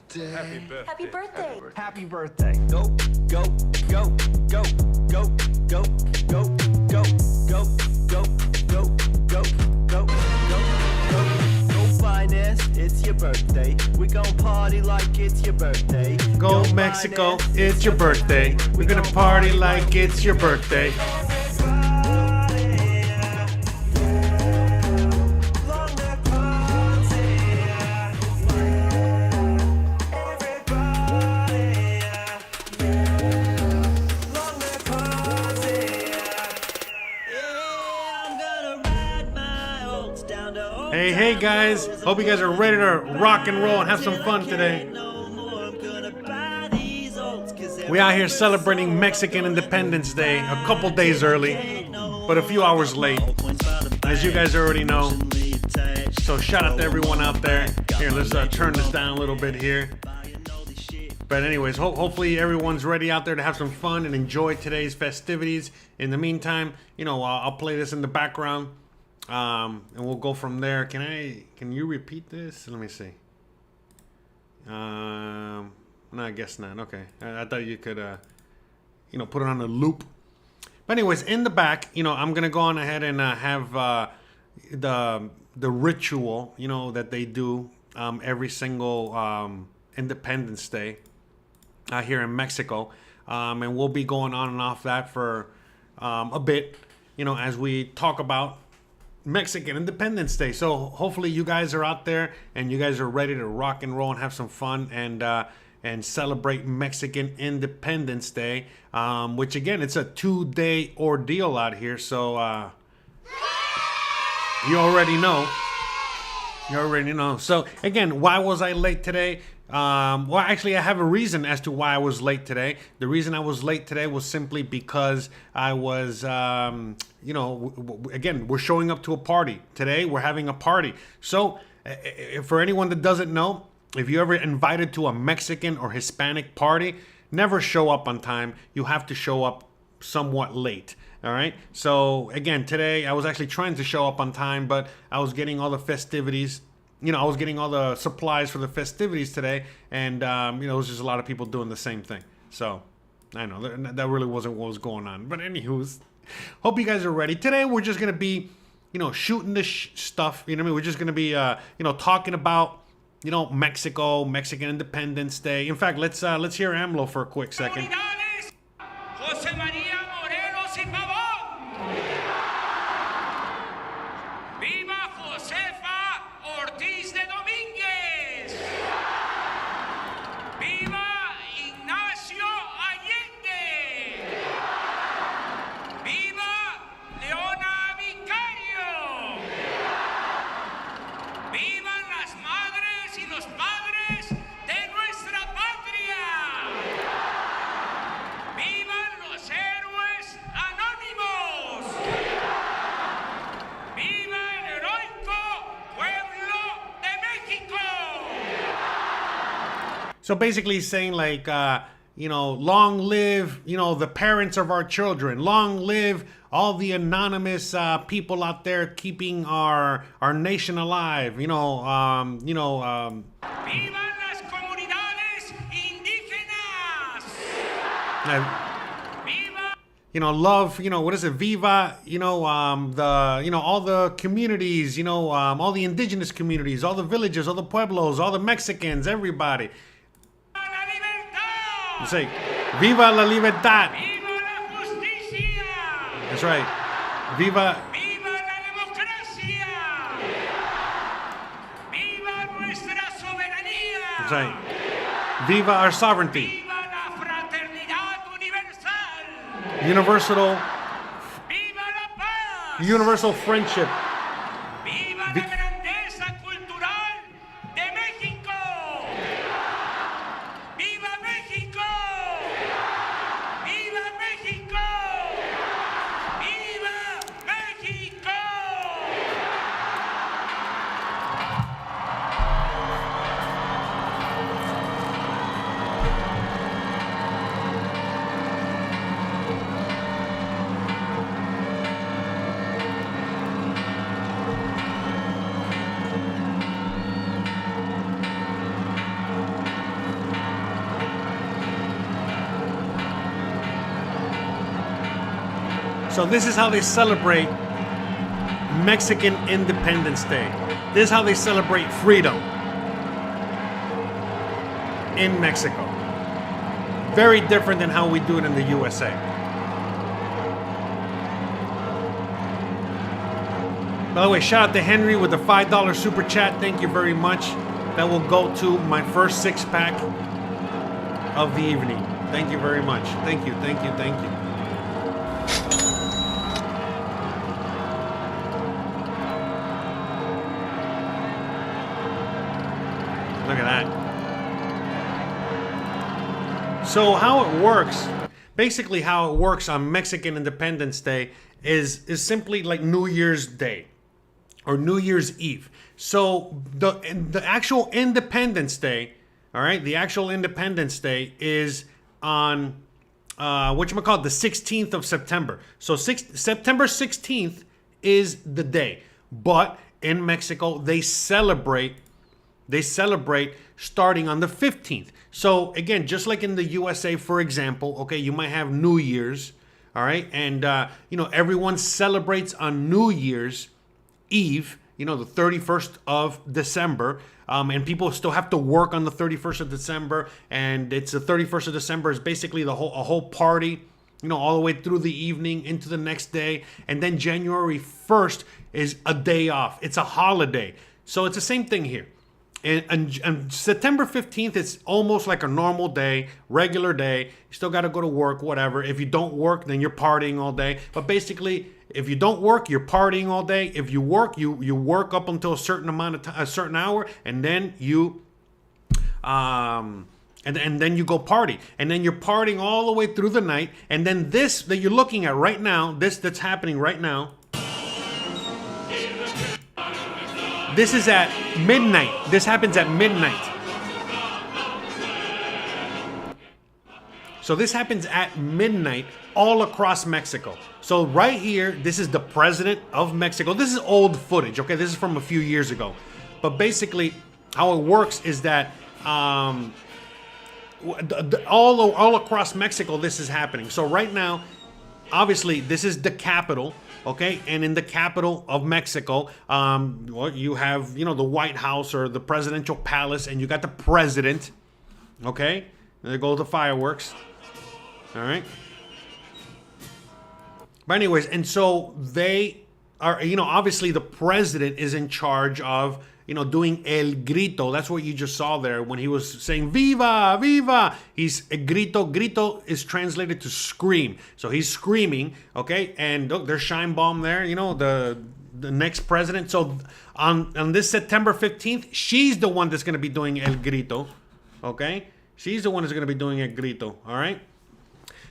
birthday. Happy birthday. Happy birthday. Go, go, go, go, go, go, go, go, go, go, go, go, go, go, go, finance, it's your birthday. We gon' party like it's your birthday. Go Mexico, it's your birthday. We're gonna party like it's your birthday. Hey guys, hope you guys are ready to rock and roll and have some fun today. We out here celebrating Mexican Independence Day a couple days early, but a few hours late, as you guys already know. So shout out to everyone out there. Here, let's turn this down a little bit here. But anyways, hopefully everyone's ready out there to have some fun and enjoy today's festivities. In the meantime, you know, I'll play this in the background. And we'll go from there. Can you repeat this? Let me see. No, I guess not. Okay. I thought you could, you know, put it on a loop. But anyways, in the back, you know, I'm going to go on ahead and have the ritual, you know, that they do every single Independence Day here in Mexico. And we'll be going on and off that for a bit, you know, as we talk about Mexican Independence Day. So hopefully you guys are out there and you guys are ready to rock and roll and have some fun and celebrate Mexican Independence Day, which again, it's a 2-day ordeal out here. So you already know. So again, why was I late today? Well, actually, I have a reason as to why I was late today. The reason I was late today was simply because I was, you know, again, we're showing up to a party. Today, we're having a party. So, for anyone that doesn't know, if you're ever invited to a Mexican or Hispanic party, never show up on time. You have to show up somewhat late. All right. So, again, today, I was actually trying to show up on time, but I was getting all the festivities. You know, I was getting all the supplies for the festivities today, and, you know, it was just a lot of people doing the same thing. So, I know, that really wasn't what was going on. But anywho's, hope you guys are ready. Today, we're just going to be, you know, shooting this stuff, you know what I mean? We're just going to be, you know, talking about, you know, Mexico, Mexican Independence Day. In fact, let's hear AMLO for a quick second. So basically he's saying like, you know, long live, you know, the parents of our children. Long live all the anonymous people out there keeping our nation alive. You know, Viva las comunidades indígenas. Viva. You know, love, you know, what is it? Viva, you know, you know, all the communities, you know, all the indigenous communities, all the villages, all the pueblos, all the Mexicans, everybody. You say, Viva La Libertad. Viva la justicia. That's right. Viva la democracia. Viva nuestra soberanía. That's right. Viva our sovereignty. Viva la fraternidad universal. Viva la paz. Universal friendship. Viva la grandeza cultural de México. Viva México. Viva México. Viva México. So this is how they celebrate Mexican Independence Day. This is how they celebrate freedom in Mexico. Very different than how we do it in the USA. By the way, shout out to Henry with the $5 super chat. Thank you very much. That will go to my first 6-pack of the evening. Thank you very much. Thank you, thank you, thank you. Look at that. So how it works, basically how it works on Mexican Independence Day is simply like New Year's Day or New Year's Eve. So the actual Independence Day, all right, the actual Independence Day is on whatchamacallit, the 16th of September. So September 16th is the day. But in Mexico, they celebrate starting on the 15th. So again, just like in the USA, for example, okay, you might have New Year's, all right, and everyone celebrates on New Year's Eve, the 31st of December, and people still have to work on the 31st of December, and it's the 31st of December is basically a whole party, all the way through the evening into the next day, and then January 1st is a day off. It's a holiday. So it's the same thing here. And September 15th, it's almost like a normal day, regular day. You still got to go to work, whatever. If you don't work, then you're partying all day. But basically, if you don't work, you're partying all day. If you work, you work up until a certain amount of a certain hour, and then you and then you go party, and then you're partying all the way through the night. And then this that you're looking at right now, this that's happening right now. This is at midnight. This happens at midnight. So this happens at midnight all across Mexico. So right here, this is the president of Mexico. This is old footage, okay? This is from a few years ago. But basically, how it works is that all across Mexico, this is happening. So right now, obviously, this is the capital. Okay, and in the capital of Mexico, you have, the White House or the presidential palace, and you got the president. Okay, there go the fireworks. All right. But anyways, and so they are, obviously the president is in charge of, doing el grito. That's what you just saw there when he was saying viva, viva. He's a grito. Grito is translated to scream. So he's screaming, okay? And look, there's Shine Bomb there, the next president. So on this September 15th, she's the one that's going to be doing el grito, okay? She's the one that's going to be doing el grito, all right?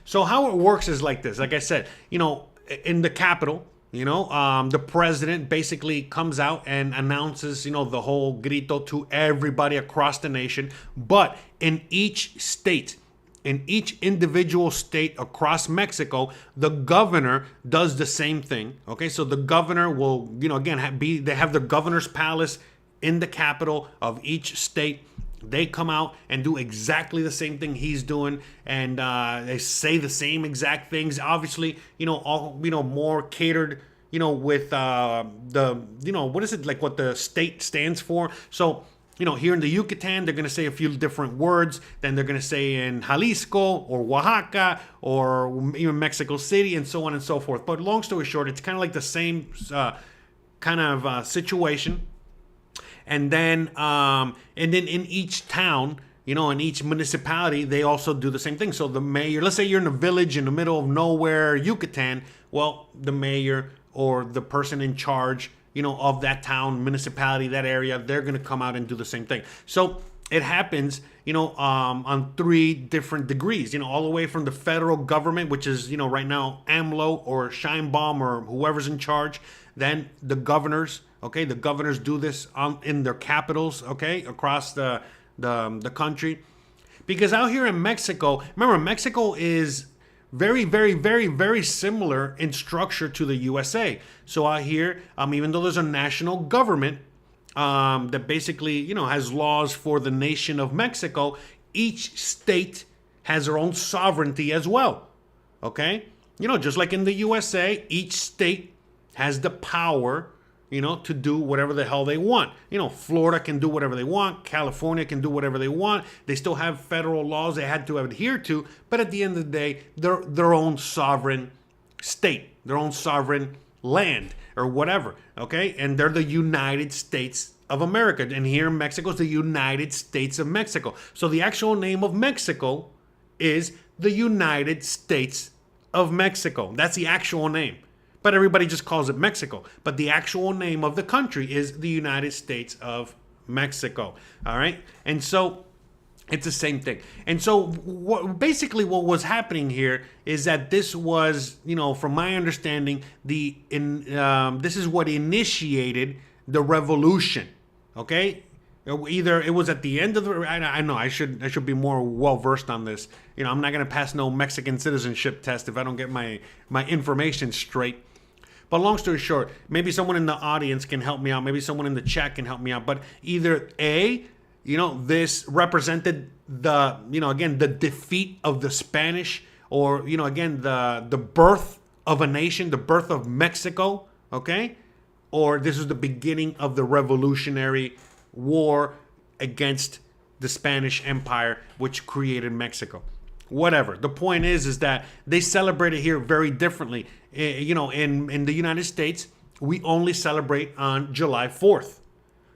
So how it works is like this. Like I said, in the capital, the president basically comes out and announces, the whole grito to everybody across the nation. But in each state, in each individual state across Mexico, the governor does the same thing. Okay, so the governor will, again, they have the governor's palace in the capital of each state. They come out and do exactly the same thing he's doing, and they say the same exact things. Obviously, all more catered, with what is it, like what the state stands for. So, here in the Yucatan, they're gonna say a few different words than they're gonna say in Jalisco or Oaxaca or even Mexico City, and so on and so forth. But long story short, it's kind of like the same kind of situation. And then in each town, in each municipality, they also do the same thing. So the mayor, let's say you're in a village in the middle of nowhere, Yucatan. Well, the mayor or the person in charge, of that town, municipality, that area, they're going to come out and do the same thing. So it happens, on 3 different degrees, all the way from the federal government, which is, right now, AMLO or Shine Bomb or whoever's in charge. Then the governors. Okay, the governors do this in their capitals, okay, across the country. Because out here in Mexico, remember, Mexico is very, very, very, very similar in structure to the USA. So out here, even though there's a national government that basically, has laws for the nation of Mexico, each state has their own sovereignty as well, okay? just like in the USA, each state has the power, to do whatever the hell they want. Florida can do whatever they want. California can do whatever they want. They still have federal laws they had to adhere to. But at the end of the day, they're their own sovereign state, their own sovereign land or whatever. Okay. And they're the United States of America. And here in Mexico is the United States of Mexico. So the actual name of Mexico is the United States of Mexico. That's the actual name. But everybody just calls it Mexico. But the actual name of the country is the United States of Mexico. All right? And so it's the same thing. And so basically what was happening here is that this was, from my understanding, this is what initiated the revolution. Okay? Either it was at the end of the... I know, I should be more well-versed on this. I'm not going to pass no Mexican citizenship test if I don't get my information straight. But long story short, maybe someone in the audience can help me out. Maybe someone in the chat can help me out. But either A, this represented again, the defeat of the Spanish, or, again, the birth of a nation, the birth of Mexico, okay? Or this is the beginning of the Revolutionary War against the Spanish Empire, which created Mexico. Whatever. The point is that they celebrate it here very differently. In the United States, we only celebrate on July 4th.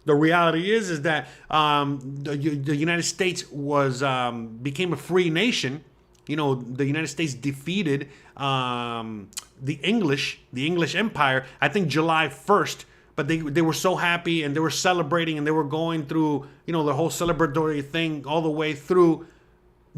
The reality is that the United States became a free nation. The United States defeated the English Empire, I think July 1st. But they were so happy, and they were celebrating, and they were going through, the whole celebratory thing all the way through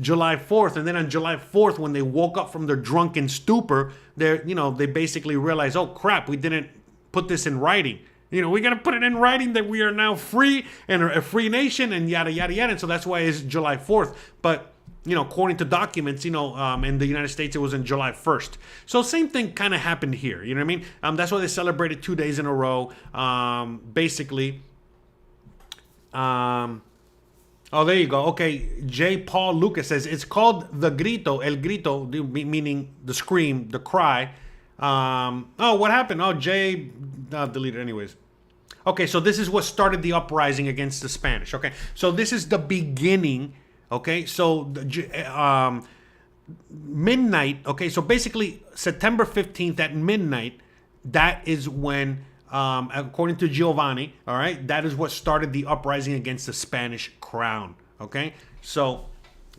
July 4th. And then on July 4th, when they woke up from their drunken stupor, they basically realized, oh crap, we didn't put this in writing. We got to put it in writing that we are now free and a free nation, and yada, yada, yada. And so that's why it's July 4th. But, according to documents, in the United States, it was in July 1st. So same thing kind of happened here. You know what I mean? That's why they celebrated 2 days in a row. Basically. Oh, there you go. Okay. J. Paul Lucas says it's called the grito, el grito, meaning the scream, the cry. Oh, what happened? Oh, Jay deleted anyways. Okay, so this is what started the uprising against the Spanish. Okay, so this is the beginning. Okay, so midnight. Okay, so basically September 15th at midnight, that is when, according to Giovanni, all right, that is what started the uprising against the Spanish crown. Okay, so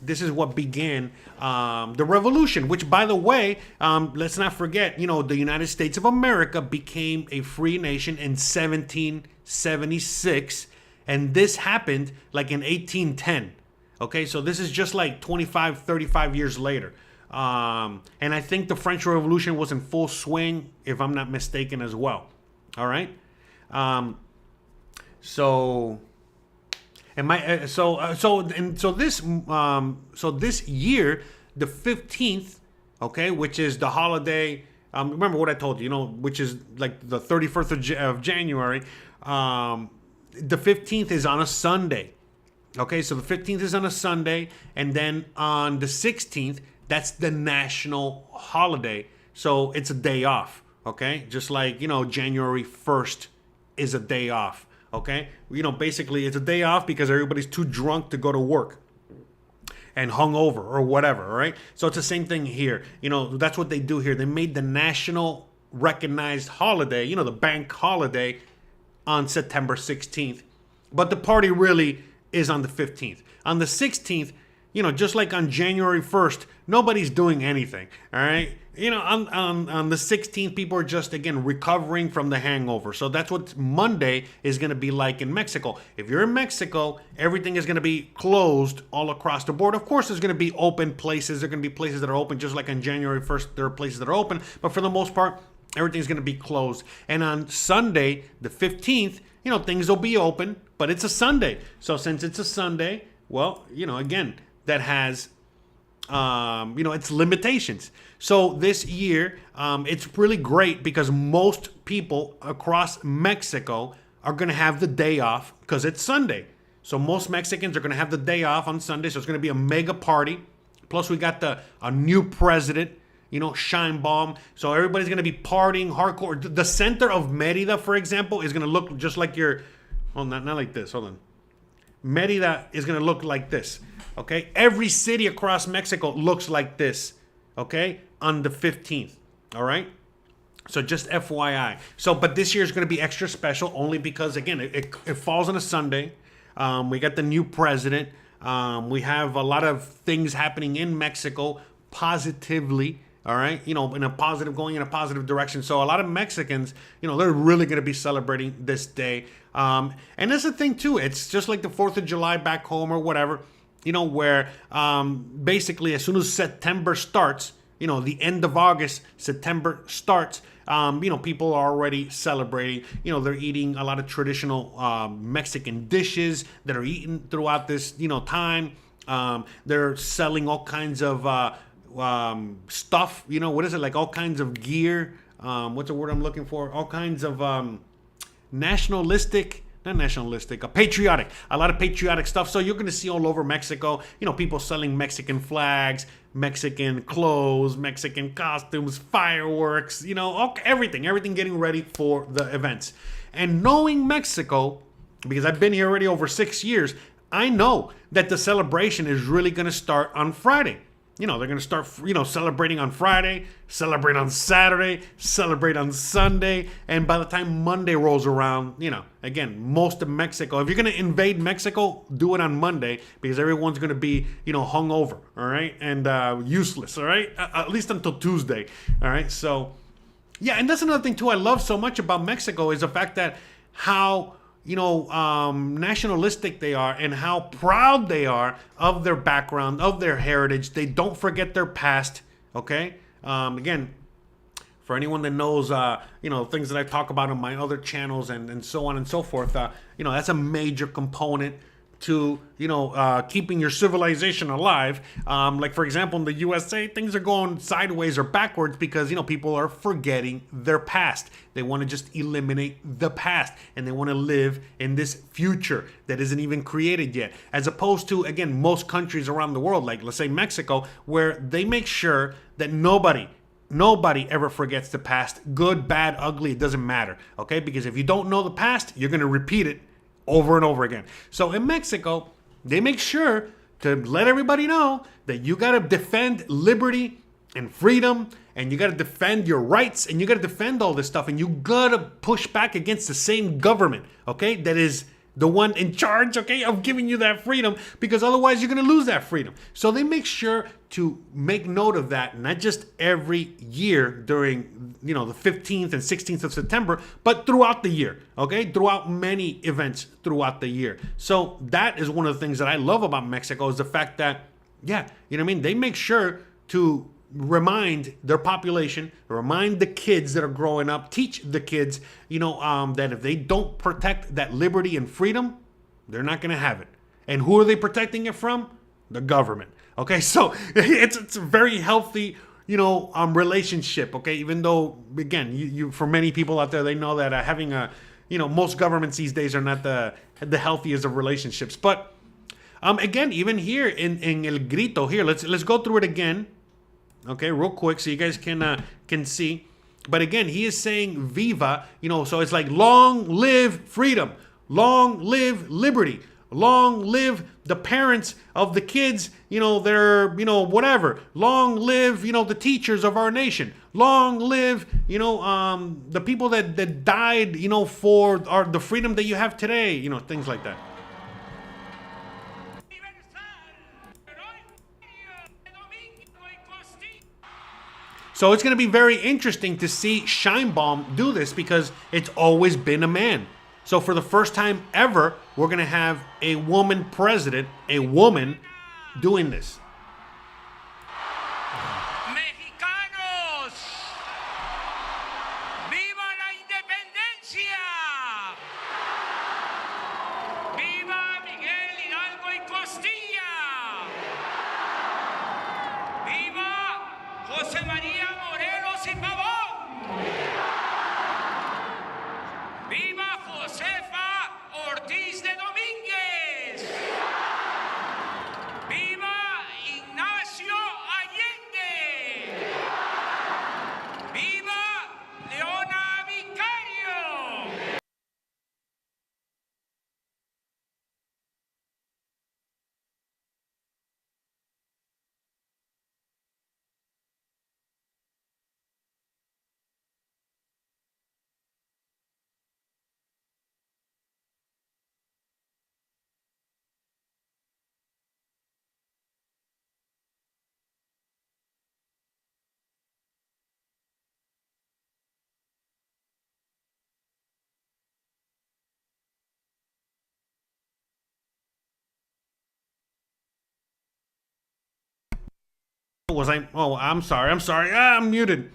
this is what began the revolution, which, by the way, let's not forget, the United States of America became a free nation in 1776, and this happened like in 1810. Okay, so this is just like 25, 35 years later. And I think the French Revolution was in full swing, if I'm not mistaken, as well. All right. So this year, the 15th, okay, which is the holiday. Remember what I told you, which is like the 31st of January. The 15th is on a Sunday. Okay, so the 15th is on a Sunday, and then on the 16th, that's the national holiday. So it's a day off, okay? Just like, January 1st is a day off, okay? Basically it's a day off because everybody's too drunk to go to work and hungover or whatever, all right? So it's the same thing here. That's what they do here. They made the national recognized holiday, the bank holiday, on September 16th. But the party really is on the 15th. On the 16th, just like on January 1st, nobody's doing anything, all right? On the 16th, people are just, again, recovering from the hangover. So that's what Monday is going to be like in Mexico. If you're in Mexico, everything is going to be closed all across the board. Of course, there's going to be open places. There are going to be places that are open, just like on January 1st, there are places that are open. But for the most part, everything's going to be closed. And on Sunday, the 15th, things will be open, but it's a Sunday. So since it's a Sunday, well, again, that has, its limitations. So this year, it's really great because most people across Mexico are going to have the day off because it's Sunday. So most Mexicans are going to have the day off on Sunday. So it's going to be a mega party. Plus we got a new president, shine bomb. So everybody's going to be partying hardcore. The center of Merida, for example, is going to look just like your, well, not like this. Hold on. Merida is going to look like this. Okay. Every city across Mexico looks like this. Okay. On the 15th. All right. So just FYI. So, but this year is going to be extra special only because, again, it falls on a Sunday. We got the new president. We have a lot of things happening in Mexico positively. All right. Going in a positive direction. So a lot of Mexicans, they're really going to be celebrating this day. And that's the thing, too. It's just like the 4th of July back home or whatever, where basically as soon as September starts, the end of August, September starts, people are already celebrating. They're eating a lot of traditional Mexican dishes that are eaten throughout this, time. They're selling all kinds of stuff. What is it? Like all kinds of gear. What's the word I'm looking for? All kinds of patriotic. A lot of patriotic stuff. So you're going to see all over Mexico, people selling Mexican flags, Mexican clothes, Mexican costumes, fireworks, everything getting ready for the events. And knowing Mexico, because I've been here already over 6 years, I know that the celebration is really going to start on Friday. They're going to start, celebrating on Friday, celebrate on Saturday, celebrate on Sunday. And by the time Monday rolls around, again, most of Mexico, if you're going to invade Mexico, do it on Monday because everyone's going to be, hungover, all right? And useless, all right? At least until Tuesday, all right? So, yeah, and that's another thing, too, I love so much about Mexico is the fact that how nationalistic they are and how proud they are of their background, of their heritage. They don't forget their past, okay? Again, for anyone that knows, things that I talk about on my other channels and so on and so forth, that's a major component to, keeping your civilization alive. Like, for example, in the USA, things are going sideways or backwards because, people are forgetting their past. They want to just eliminate the past and they want to live in this future that isn't even created yet. As opposed to, again, most countries around the world, like let's say Mexico, where they make sure that nobody ever forgets the past. Good, bad, ugly, it doesn't matter. Okay? Because if you don't know the past, you're going to repeat it over and over again. So in Mexico, they make sure to let everybody know that you got to defend liberty and freedom, and you got to defend your rights, and you got to defend all this stuff, and you got to push back against the same government, okay, that is the one in charge, okay, of giving you that freedom, because otherwise you're going to lose that freedom. So they make sure to make note of that, not just every year during, the 15th and 16th of September, but throughout the year, okay, throughout many events throughout the year. So that is one of the things that I love about Mexico is the fact that, yeah, they make sure to remind their population, remind the kids that are growing up, teach the kids, that if they don't protect that liberty and freedom, they're not going to have it. And who are they protecting it from? The government. Okay, so it's a very healthy, relationship. Okay, even though again, you for many people out there, they know that having a, most governments these days are not the healthiest of relationships. But again, even here in El Grito here, let's go through it again. Okay, real quick so you guys can see. But again, he is saying Viva, so it's like long live freedom, long live liberty, long live the parents of the kids, they're, whatever. Long live, the teachers of our nation. Long live, the people that died, for the freedom that you have today, things like that. So it's going to be very interesting to see Sheinbaum do this because it's always been a man. So for the first time ever, we're going to have a woman president, a woman doing this. Mexicanos, Viva la Independencia. Viva Miguel Hidalgo y Costilla. Viva José María Morelos y Pavón. Viva Josefa Ortiz de Domínguez. Viva Was I? Oh, I'm sorry. I'm muted.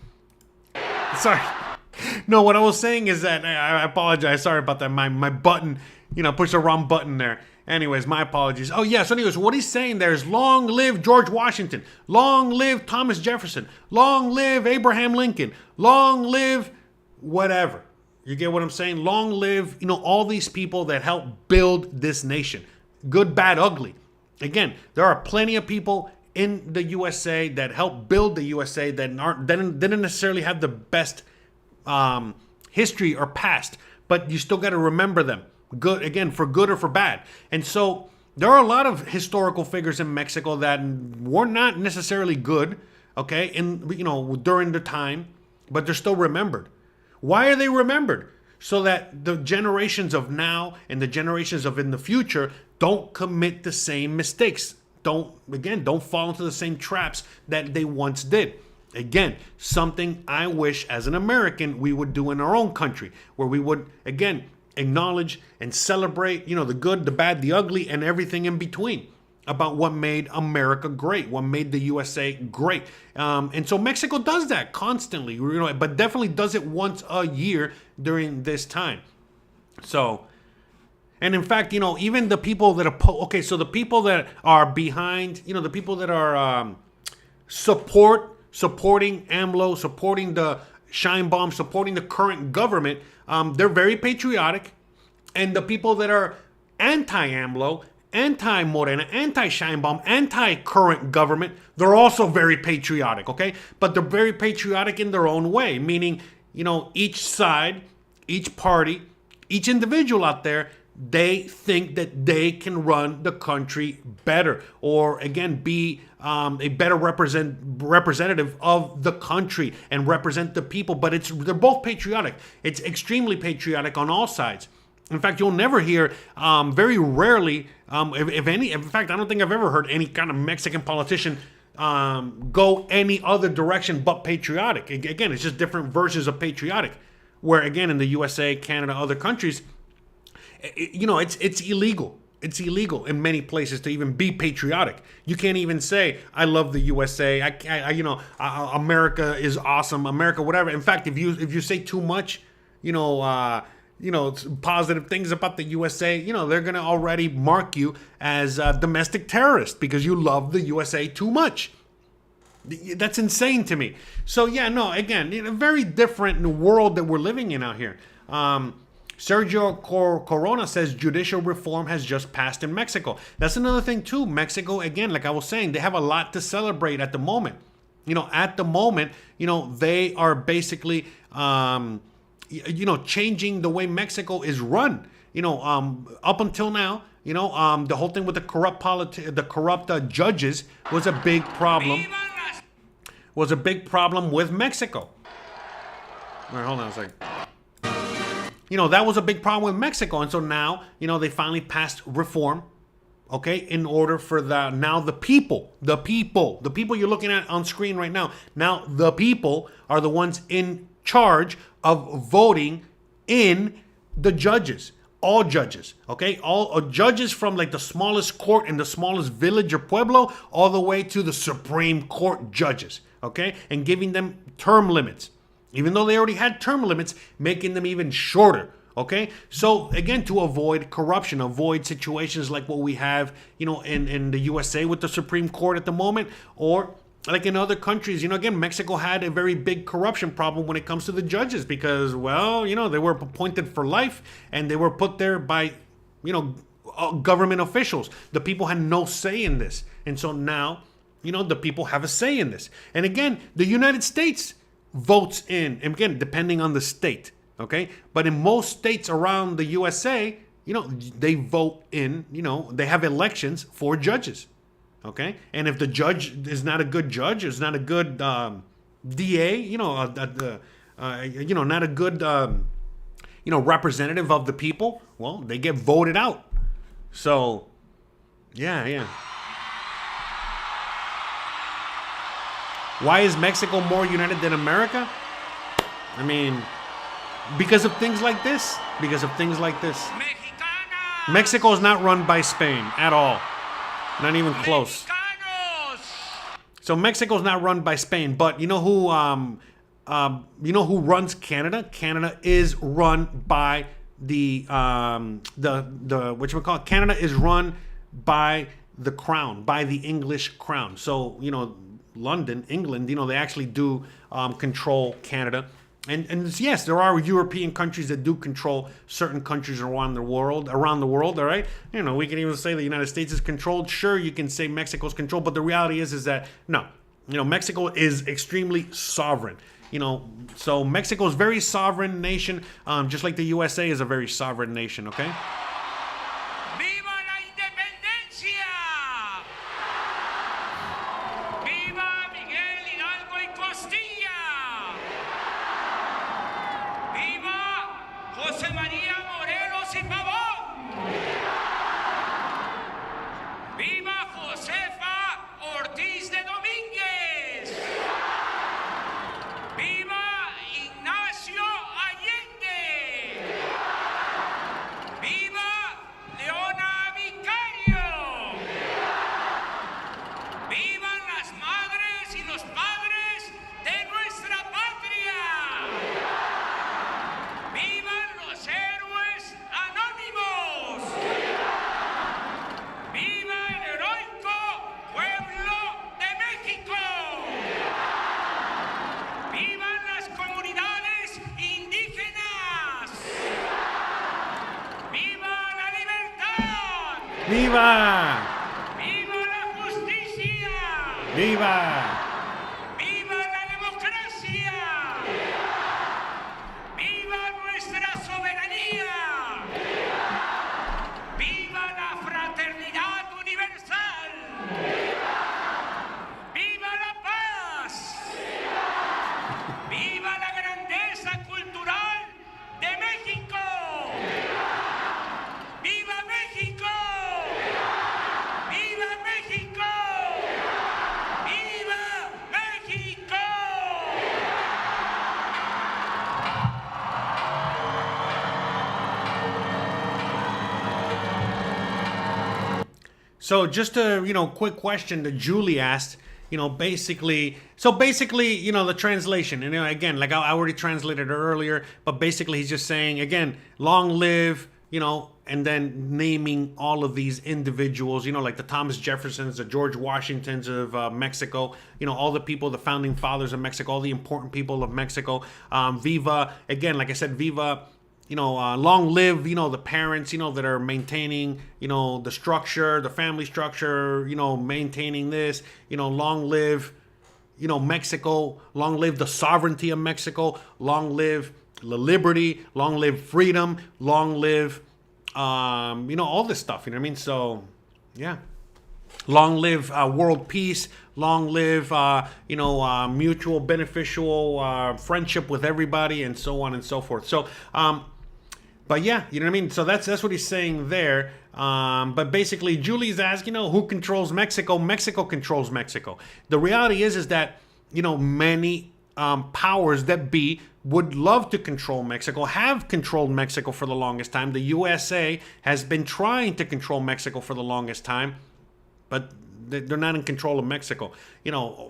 Sorry. No, what I was saying is that I apologize. Sorry about that. My button, pushed the wrong button there. Anyways, my apologies. Oh, yeah. So anyways, what he's saying there is long live George Washington. Long live Thomas Jefferson. Long live Abraham Lincoln. Long live whatever. You get what I'm saying? Long live, all these people that helped build this nation. Good, bad, ugly. Again, there are plenty of people in the USA that helped build the USA that didn't necessarily have the best history or past, but you still got to remember them. Good, again, for good or for bad. And so there are a lot of historical figures in Mexico that were not necessarily good, okay, during the time, but they're still remembered. Why are they remembered? So that the generations of now and the generations of in the future don't commit the same mistakes. Don't fall into the same traps that they once did. Again, something I wish as an American we would do in our own country, where we would, again, acknowledge and celebrate, the good, the bad, the ugly, and everything in between about what made America great, what made the USA great. And so Mexico does that constantly, but definitely does it once a year during this time. So, and in fact, even the people that are, so the people that are behind, the people that are supporting AMLO, supporting the Shine Bomb, supporting the current government, they're very patriotic. And the people that are anti-AMLO, anti-Morena, anti-Shine Bomb, anti-current government, they're also very patriotic, okay? But they're very patriotic in their own way, meaning, each side, each party, each individual out there, they think that they can run the country better, or again, be a better representative of the country and represent the people. But they're both patriotic. It's extremely patriotic on all sides. In fact, you'll never hear, very rarely, if any. In fact, I don't think I've ever heard any kind of Mexican politician go any other direction but patriotic. Again, it's just different versions of patriotic. Where again, in the USA, Canada, other countries, it's illegal. It's illegal in many places to even be patriotic. You can't even say, I love the USA. America is awesome. America, whatever. In fact, if you say too much, positive things about the USA, they're going to already mark you as a domestic terrorist because you love the USA too much. That's insane to me. So yeah, no, again, a very different world that we're living in out here. Sergio Corona says judicial reform has just passed in Mexico. That's another thing too. Mexico, again, like I was saying, they have a lot to celebrate at the moment. At the moment, they are basically, changing the way Mexico is run. Up until now, the whole thing with the corrupt judges was a big problem. Was a big problem with Mexico. All right, hold on a second. That was a big problem with Mexico. And so now, they finally passed reform, okay, in order for the people you're looking at on screen right now. Now, the people are the ones in charge of voting in the judges. All judges, okay? All judges from like the smallest court in the smallest village or pueblo all the way to the Supreme Court judges, okay? And giving them term limits. Even though they already had term limits, making them even shorter, okay? So, again, to avoid corruption, avoid situations like what we have, in the USA with the Supreme Court at the moment, or like in other countries, again, Mexico had a very big corruption problem when it comes to the judges because, well, they were appointed for life and they were put there by, government officials. The people had no say in this. And so now, the people have a say in this. And again, the United States votes in, again, depending on the state, okay? But in most states around the USA, they vote in, they have elections for judges, okay? And if the judge is not a good judge, is not a good DA, not a good, representative of the people, well, they get voted out. So, yeah. Why is Mexico more united than America? I mean, because of things like this. Mexico is not run by Spain at all. Not even close. So Mexico's not run by Spain, but you know who runs Canada? Canada is run by the whatchamacallit? Canada is run by the crown, by the English crown. So, London, England, they actually do control Canada. And yes, there are European countries that do control certain countries around the world, all right? We can even say the United States is controlled. Sure, you can say Mexico's controlled, but the reality is that no. Mexico is extremely sovereign. So Mexico is a very sovereign nation, just like the USA is a very sovereign nation, okay? Viva la Independencia! Viva Miguel Hidalgo y Costilla! Viva José María Morelos y Pavón! Viva Josefa Ortiz de Domínguez! ¡Viva Ignacio Allende! ¡Viva Leona Vicario! ¡Vivan las madres y los padres de nuestra patria! ¡Vivan los héroes anónimos! ¡Viva el heroico pueblo de México! ¡Vivan las comunidades indígenas! ¡Viva la libertad! ¡Viva! ¡Viva la justicia! ¡Viva! ¡Viva la democracia! ¡Viva nuestra soberanía! ¡Viva la fraternidad universal! ¡Viva la paz! ¡Viva la grandeza cultural de México! ¡Viva México! ¡Viva México! ¡Viva México! So just a quick question that Julie asked. Basically, the translation. And again, like I already translated it earlier, but basically he's just saying again, long live, and then naming all of these individuals, like the Thomas Jeffersons, the George Washingtons of Mexico, all the people, the founding fathers of Mexico, all the important people of Mexico. Viva, again, like I said, Viva. Long live, the parents, that are maintaining, the structure, the family structure, maintaining this, long live, Mexico, long live the sovereignty of Mexico, long live the liberty, long live freedom, long live, all this stuff, you know what I mean? So, yeah. Long live world peace. Long live, mutual beneficial friendship with everybody, and so on and so forth. So, but yeah, you know what I mean? So that's what he's saying there. But basically, Julie's asking, who controls Mexico? Mexico controls Mexico. The reality is that, many powers that be would love to control Mexico, have controlled Mexico for the longest time. The USA has been trying to control Mexico for the longest time, but they're not in control of Mexico.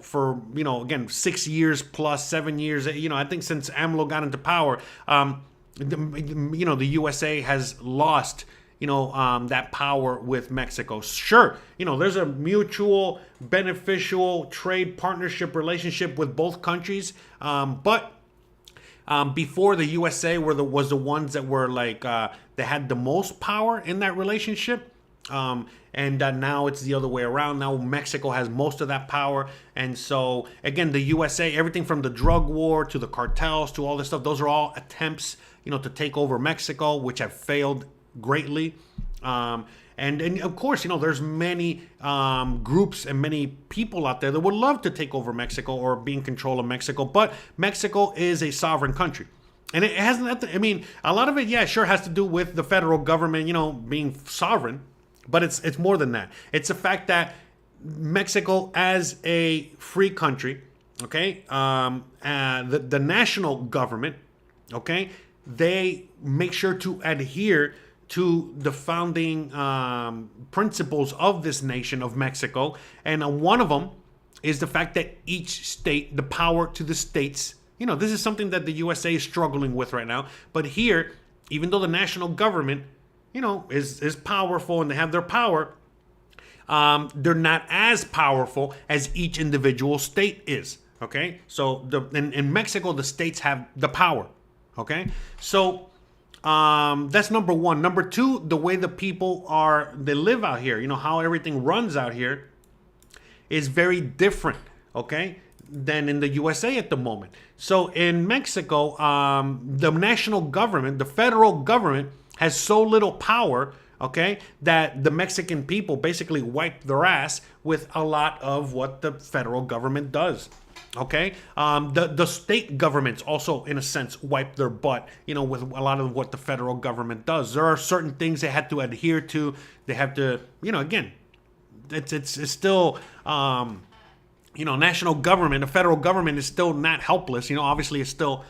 For, again, 6 years plus 7 years, I think since AMLO got into power, the USA has lost, that power with Mexico. Sure, there's a mutual beneficial trade partnership relationship with both countries. But before, the USA was the ones that were like, they had the most power in that relationship. And now it's the other way around. Now Mexico has most of that power. And so, again, the USA, everything from the drug war to the cartels to all this stuff, those are all attempts, to take over Mexico, which have failed greatly. And of course, there's many groups and many people out there that would love to take over Mexico or be in control of Mexico. But Mexico is a sovereign country. And it hasn't, a lot of it, yeah, sure has to do with the federal government, being sovereign. But it's more than that. It's the fact that Mexico, as a free country, okay, the national government, okay, they make sure to adhere to the founding principles of this nation of Mexico. And one of them is the fact that each state, the power to the states, this is something that the USA is struggling with right now. But here, even though the national government, is powerful and they have their power, they're not as powerful as each individual state is. Okay, so in Mexico, the states have the power. Okay, so that's number one. Number two, the way the people they live out here, how everything runs out here is very different, okay, than in the USA at the moment. So in Mexico, the national government, the federal government has so little power, okay, that the Mexican people basically wipe their ass with a lot of what the federal government does. Okay, the state governments also, in a sense, wipe their butt, with a lot of what the federal government does. There are certain things they have to adhere to. They have to, again, it's still, national government, the federal government is still not helpless. Obviously, it's still,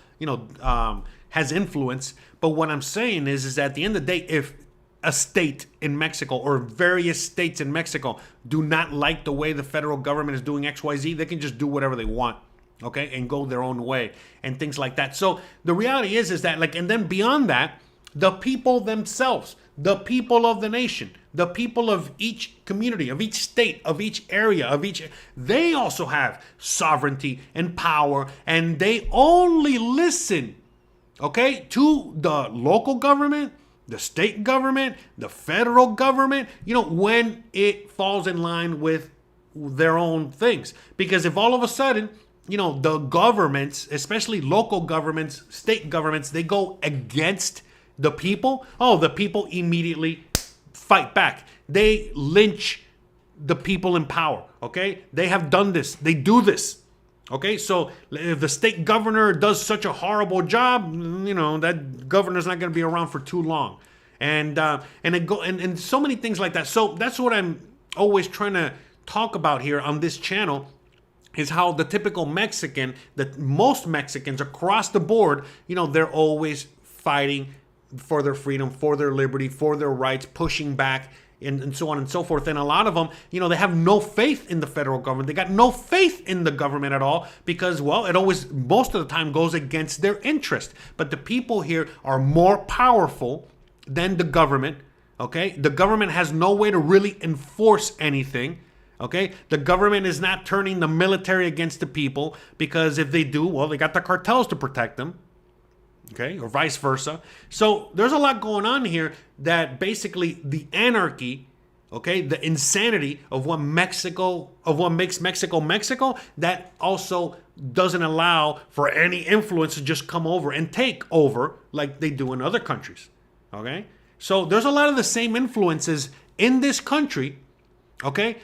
has influence. But what I'm saying is that at the end of the day, if a state in Mexico or various states in Mexico do not like the way the federal government is doing XYZ, they can just do whatever they want, okay, and go their own way and things like that. So the reality is that, and then beyond that, the people themselves, the people of the nation, the people of each community, of each state, of each area, they also have sovereignty and power, and they only listen, okay, to the local government, the state government, the federal government, when it falls in line with their own things. Because if all of a sudden, the governments, especially local governments, state governments, they go against the people, the people immediately fight back. They lynch the people in power, okay? They have done this. They do this. Okay, so if the state governor does such a horrible job, that governor's not going to be around for too long, and so many things like that. So that's what I'm always trying to talk about here on this channel, is how the typical Mexican, that most Mexicans across the board, they're always fighting for their freedom, for their liberty, for their rights, pushing back, and so on and so forth. And a lot of them, they have no faith in the federal government. They got no faith in the government at all because, well, it always, most of the time, goes against their interest. But the people here are more powerful than the government, okay? The government has no way to really enforce anything, okay? The government is not turning the military against the people, because if they do, well, they got the cartels to protect them. Okay, or vice versa. So there's a lot going on here that basically the anarchy, okay, the insanity of what makes Mexico Mexico, that also doesn't allow for any influence to just come over and take over like they do in other countries. Okay, so there's a lot of the same influences in this country, okay,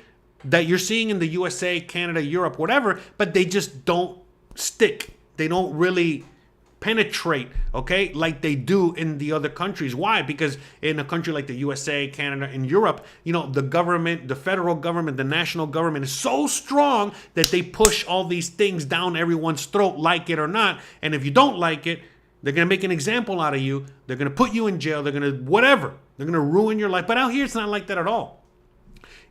that you're seeing in the USA, Canada, Europe, whatever, but they just don't stick. They don't really penetrate, okay, like they do in the other countries. Why? Because in a country like the USA, Canada, and Europe, the government, the federal government, the national government is so strong that they push all these things down everyone's throat, like it or not. And if you don't like it, they're going to make an example out of you. They're going to put you in jail. They're going to whatever. They're going to ruin your life. But out here, it's not like that at all.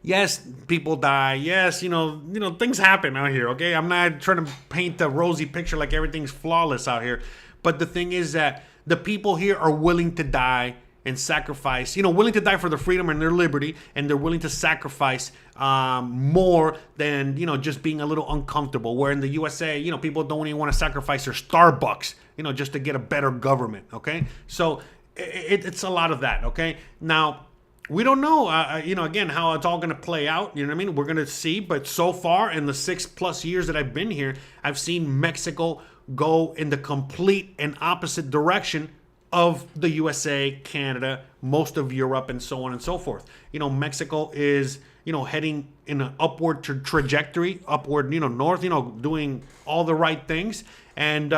Yes, people die. Yes, things happen out here, okay? I'm not trying to paint a rosy picture like everything's flawless out here. But the thing is that the people here are willing to die and sacrifice, willing to die for their freedom and their liberty, and they're willing to sacrifice more than, just being a little uncomfortable. Where in the USA, people don't even want to sacrifice their Starbucks, just to get a better government, okay? So it's a lot of that, okay? Now, we don't know, again, how it's all going to play out. You know what I mean? We're going to see. But so far, in the 6+ years that I've been here, I've seen Mexico go in the complete and opposite direction of the USA, Canada, most of Europe, and so on and so forth. Mexico is, heading in an upward trajectory, upward, north, doing all the right things. And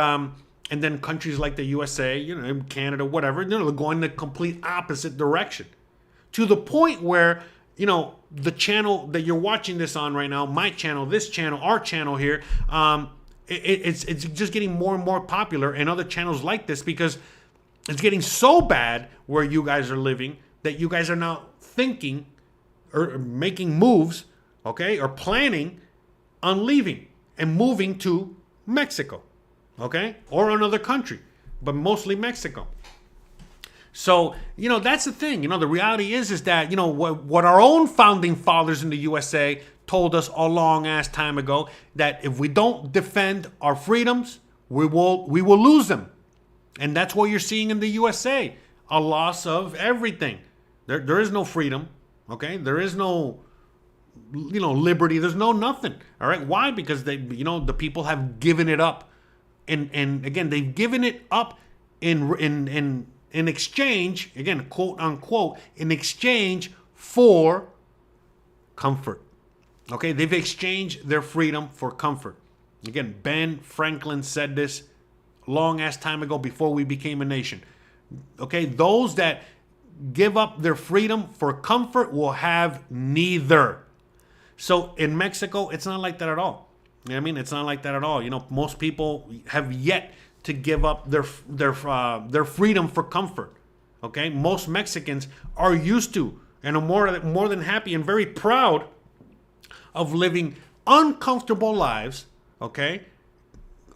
then countries like the USA, Canada, whatever, they're going the complete opposite direction. To the point where, the channel that you're watching this on right now, my channel, this channel, our channel here, it's just getting more and more popular, and other channels like this, because it's getting so bad where you guys are living that you guys are now thinking or making moves, okay, or planning on leaving and moving to Mexico, okay? Or another country, but mostly Mexico. So, that's the thing. The reality is that, what our own founding fathers in the USA told us a long ass time ago, that if we don't defend our freedoms, we will lose them. And that's what you're seeing in the USA, a loss of everything. There is no freedom, okay? There is no, liberty. There's no nothing, all right? Why? Because the people have given it up. And again, they've given it up in exchange, again, quote unquote, in exchange for comfort. Okay, they've exchanged their freedom for comfort. Again, Ben Franklin said this long ass time ago before we became a nation. Okay, those that give up their freedom for comfort will have neither. So in Mexico, it's not like that at all. You know what I mean? It's not like that at all. Most people have yet to give up their freedom for comfort. Okay, most Mexicans are used to and are more than happy and very proud of living uncomfortable lives. Okay,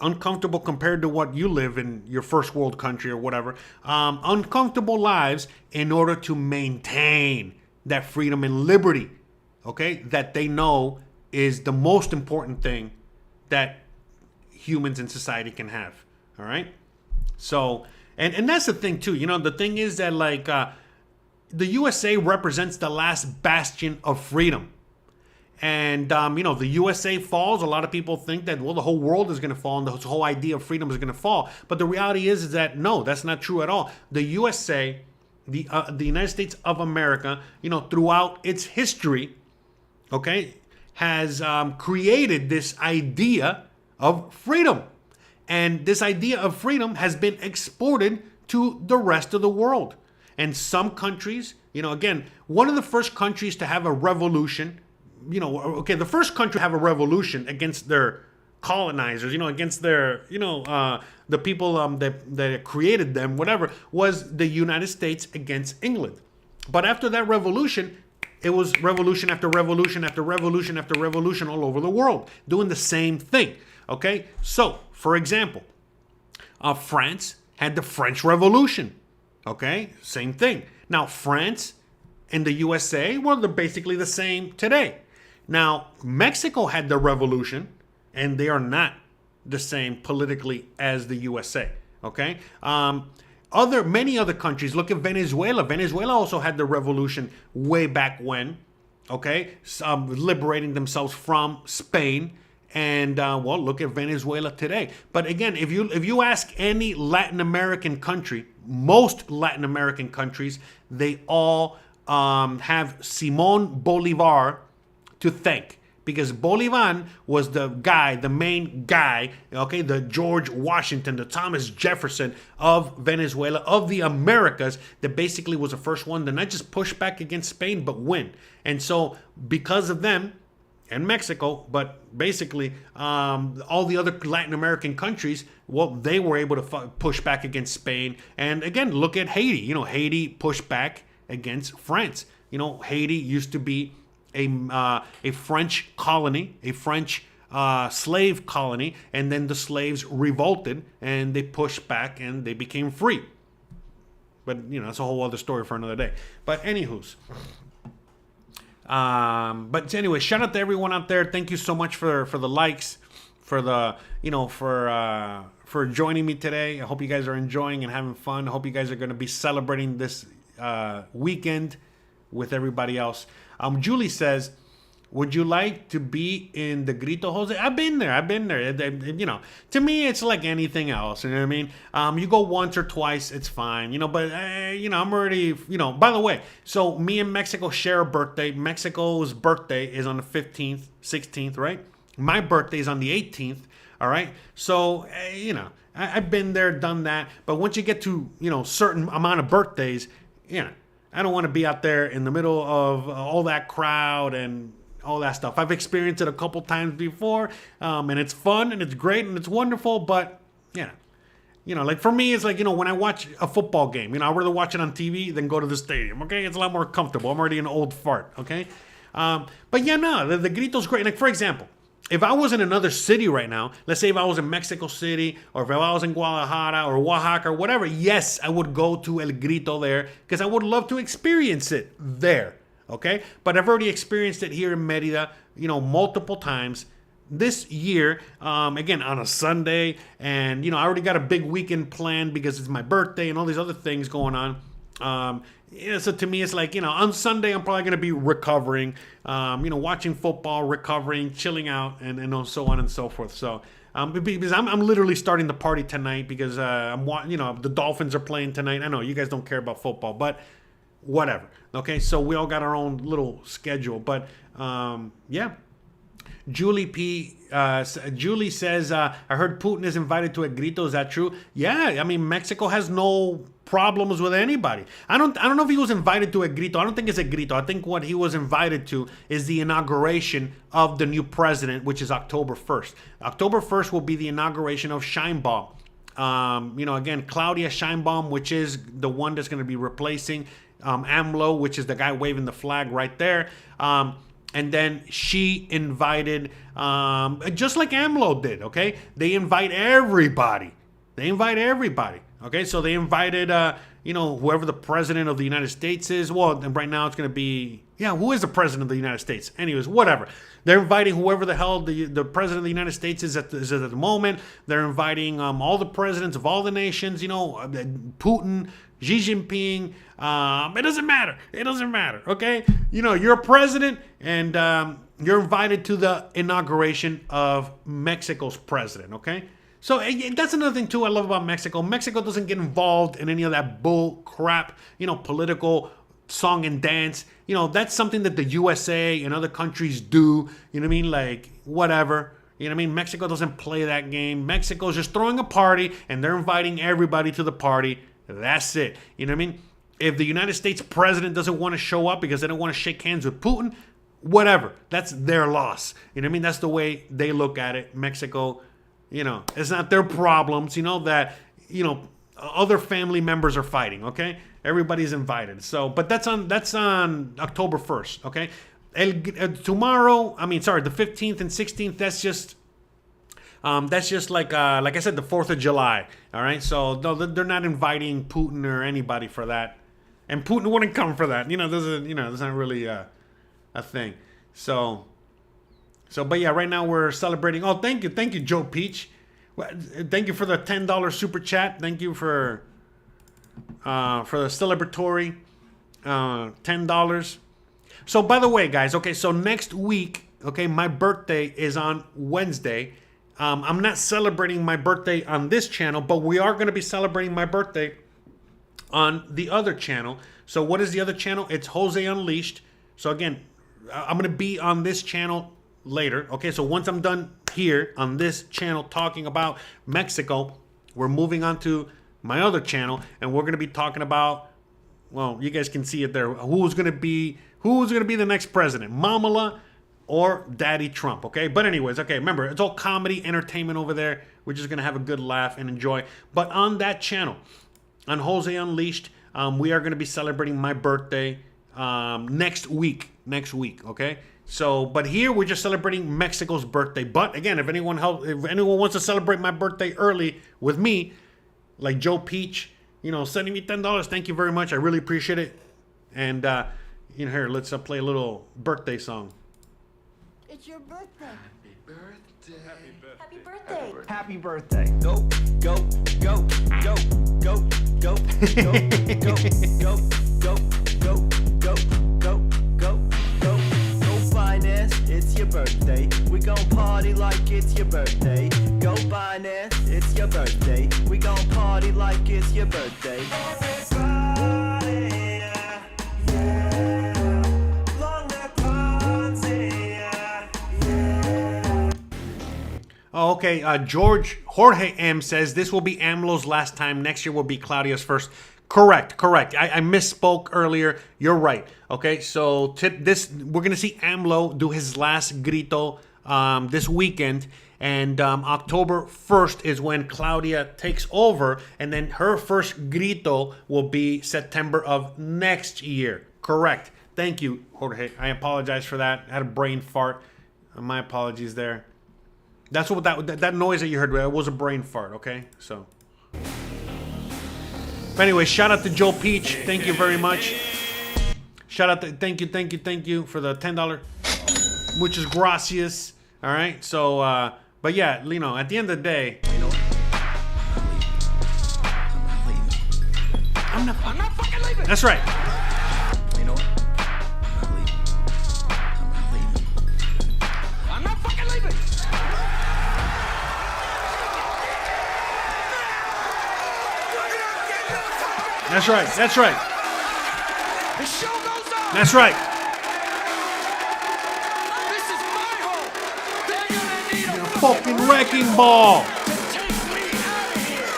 uncomfortable compared to what you live in your first world country or whatever. Uncomfortable lives in order to maintain that freedom and liberty. Okay, that they know is the most important thing that humans in society can have. All right. So, and that's the thing too. The thing is that the USA represents the last bastion of freedom. And, the USA falls. A lot of people think that, well, the whole world is going to fall and the whole idea of freedom is going to fall. But the reality is that, no, that's not true at all. The USA, the United States of America, throughout its history, okay, has created this idea of freedom. And this idea of freedom has been exported to the rest of the world. And some countries, again, one of the first countries to have a revolution, the first country to have a revolution against their colonizers, against their, the people that created them, whatever, was the United States against England. But after that revolution, it was revolution after revolution after revolution after revolution all over the world, doing the same thing. Okay, so for example, France had the French Revolution. Okay, same thing. Now France and the USA, well, they're basically the same today. Now Mexico had the revolution, and they are not the same politically as the USA. Okay, many other countries. Look at Venezuela. Venezuela also had the revolution way back when. Okay, liberating themselves from Spain. And look at Venezuela today. But again, if you ask any Latin American country, most Latin American countries, they all have Simon Bolivar to thank, because Bolivar was the main guy, okay, the George Washington, the Thomas Jefferson of Venezuela, of the Americas, that basically was the first one to not just push back against Spain, but win. And so because of them, and Mexico, but basically all the other Latin American countries, well, they were able to push back against Spain. And again, look at Haiti. Haiti pushed back against France. Haiti used to be a French colony, a French slave colony, and then the slaves revolted and they pushed back and they became free. But that's a whole other story for another day. But anywho's. But anyway, shout out to everyone out there. Thank you so much for the likes, for the, for joining me today. I hope you guys are enjoying and having fun. I hope you guys are going to be celebrating this weekend with everybody else. Julie says, would you like to be in the Grito Jose? I've been there. To me, it's like anything else. You know what I mean? You go once or twice, it's fine. But I'm already, by the way, so me and Mexico share a birthday. Mexico's birthday is on the 15th, 16th, right? My birthday is on the 18th. All right. So, I've been there, done that. But once you get to, certain amount of birthdays, I don't want to be out there in the middle of all that crowd and all that stuff. I've experienced it a couple times before, and it's fun and it's great and it's wonderful. But like for me, it's like, when I watch a football game, I'd rather watch it on TV than go to the stadium. Okay, it's a lot more comfortable. I'm already an old fart. Okay, but the Grito's great. Like for example, if I was in another city right now, let's say if I was in Mexico City or if I was in Guadalajara or Oaxaca or whatever, yes, I would go to El Grito there because I would love to experience it there. Okay, but I've already experienced it here in Merida, multiple times this year, again, on a Sunday. And, I already got a big weekend planned because it's my birthday and all these other things going on. So to me, it's like, on Sunday, I'm probably going to be recovering, watching football, recovering, chilling out, and so on and so forth. So, because I'm literally starting the party tonight because, the Dolphins are playing tonight. I know you guys don't care about football, but whatever. Okay, so we all got our own little schedule, but yeah. Julie says, I heard Putin is invited to a grito. Is that true? Yeah, I mean, Mexico has no problems with anybody. I don't know if he was invited to a grito. I don't think it's a grito. I think what he was invited to is the inauguration of the new president, which is October 1st. October 1st will be the inauguration of Sheinbaum. Again, Claudia Sheinbaum, which is the one that's going to be replacing AMLO, which is the guy waving the flag right there. And then she invited, just like AMLO did, okay? They invite everybody. Okay? So they invited, whoever the president of the United States is. Well, right now it's going to be, who is the president of the United States? Anyways, whatever. They're inviting whoever the hell the president of the United States is at the moment. They're inviting all the presidents of all the nations, Putin, Xi Jinping. It doesn't matter, okay? You're a president, and you're invited to the inauguration of Mexico's president, okay? So that's another thing, too, I love about Mexico. Mexico doesn't get involved in any of that bull crap, political song and dance. That's something that the USA and other countries do. You know what I mean? Like, whatever. You know what I mean? Mexico doesn't play that game. Mexico's just throwing a party, and they're inviting everybody to the party. That's it. You know what I mean? If the United States president doesn't want to show up because they don't want to shake hands with Putin, whatever. That's their loss. You know what I mean? That's the way they look at it. Mexico, it's not their problems, that, other family members are fighting, okay? Everybody's invited. So, but that's on October 1st, okay? Tomorrow, the 15th and 16th, that's just like I said, the 4th of July, all right? So, no, they're not inviting Putin or anybody for that. And Putin wouldn't come for that. There's not really a thing. So, but yeah, right now we're celebrating. Oh, thank you, Joe Peach. Thank you for the $10 super chat. Thank you for the celebratory $10. So, by the way, guys, okay, so next week, okay, my birthday is on Wednesday. I'm not celebrating my birthday on this channel, but we are going to be celebrating my birthday on the other channel. So what is the other channel? It's Jose Unleashed. So again, I'm going to be on this channel later. Okay, so once I'm done here on this channel talking about Mexico, we're moving on to my other channel, and we're going to be talking about, well, you guys can see it there. Who's going to be the next president? Mamala or Daddy Trump, okay? But anyways, okay, remember, it's all comedy, entertainment over there. We're just going to have a good laugh and enjoy. But on that channel, on Jose Unleashed, we are going to be celebrating my birthday next week, okay? So, but here we're just celebrating Mexico's birthday. But again, if anyone wants to celebrate my birthday early with me, like Joe Peach, sending me $10, thank you very much. I really appreciate it. And, here, let's play a little birthday song. It's your birthday. Happy birthday. Happy birthday. Happy birthday. Go, go, go, go, go, go, go, go, go, go, go, go, go, go, go. Go finance, it's your birthday. We gon' party like it's your birthday. Go finance, it's your birthday. We gon' party like it's your birthday. Everybody, yeah. Long live party, yeah. Oh, okay. Jorge M says this will be AMLO's last time. Next year will be Claudia's first. Correct. I misspoke earlier. You're right. Okay, so we're gonna see AMLO do his last grito this weekend, and October 1st is when Claudia takes over, and then her first grito will be September of next year. Correct. Thank you, Jorge. I apologize for that. I had a brain fart. My apologies there. That's what that noise that you heard. It was a brain fart. Okay, so. But anyway, shout out to Joe Peach. Thank you very much. Shout out to thank you for the $10, muchas gracias. All right, so but yeah, you know, at the end of the day, you know, I'm not fucking leaving. That's right. You know what? I'm not fucking leaving. That's right. That's right. The show goes on. That's right. This is my home. They're gonna need a Fucking wrecking ball. to take me out of here.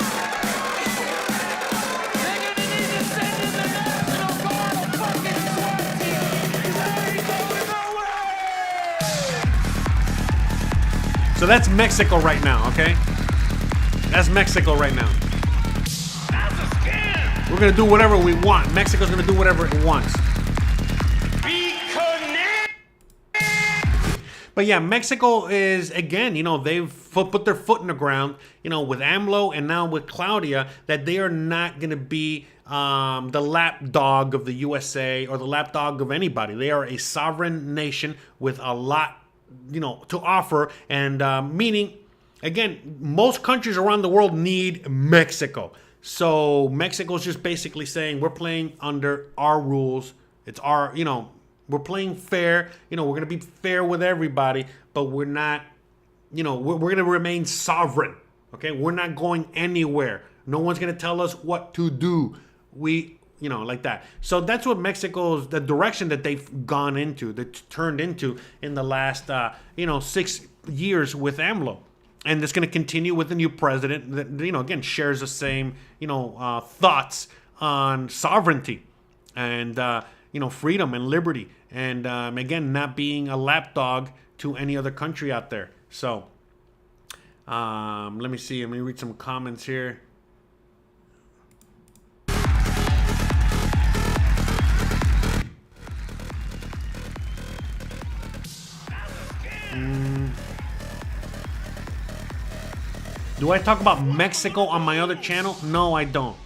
They're gonna need to send in the National Guard of fucking SWAT team. They ain't going nowhere. So that's Mexico right now, okay? That's Mexico right now. That's a scam. We're gonna do whatever we want. Mexico's gonna do whatever it wants. Be connected. But yeah, Mexico is, again, you know, they've put their foot in the ground, you know, with AMLO and now with Claudia, that they are not going to be the lapdog of the USA or the lapdog of anybody. They are a sovereign nation with a lot, you know, to offer. And meaning, again, most countries around the world need Mexico. So Mexico's just basically saying we're playing under our rules. It's our, you know, we're playing fair. You know, we're going to be fair with everybody, but we're not, you know, we're going to remain sovereign. Okay. We're not going anywhere. No one's going to tell us what to do. We, you know, like that. So that's what Mexico's, the direction that they've gone into, that turned into in the last, you know, 6 years with AMLO. And it's going to continue with the new president that, you know, again, shares the same, you know, thoughts on sovereignty and, you know, freedom and liberty. And, again, not being a lapdog to any other country out there. So, let me see. Let me read some comments here. Do I talk about Mexico on my other channel? No, I don't.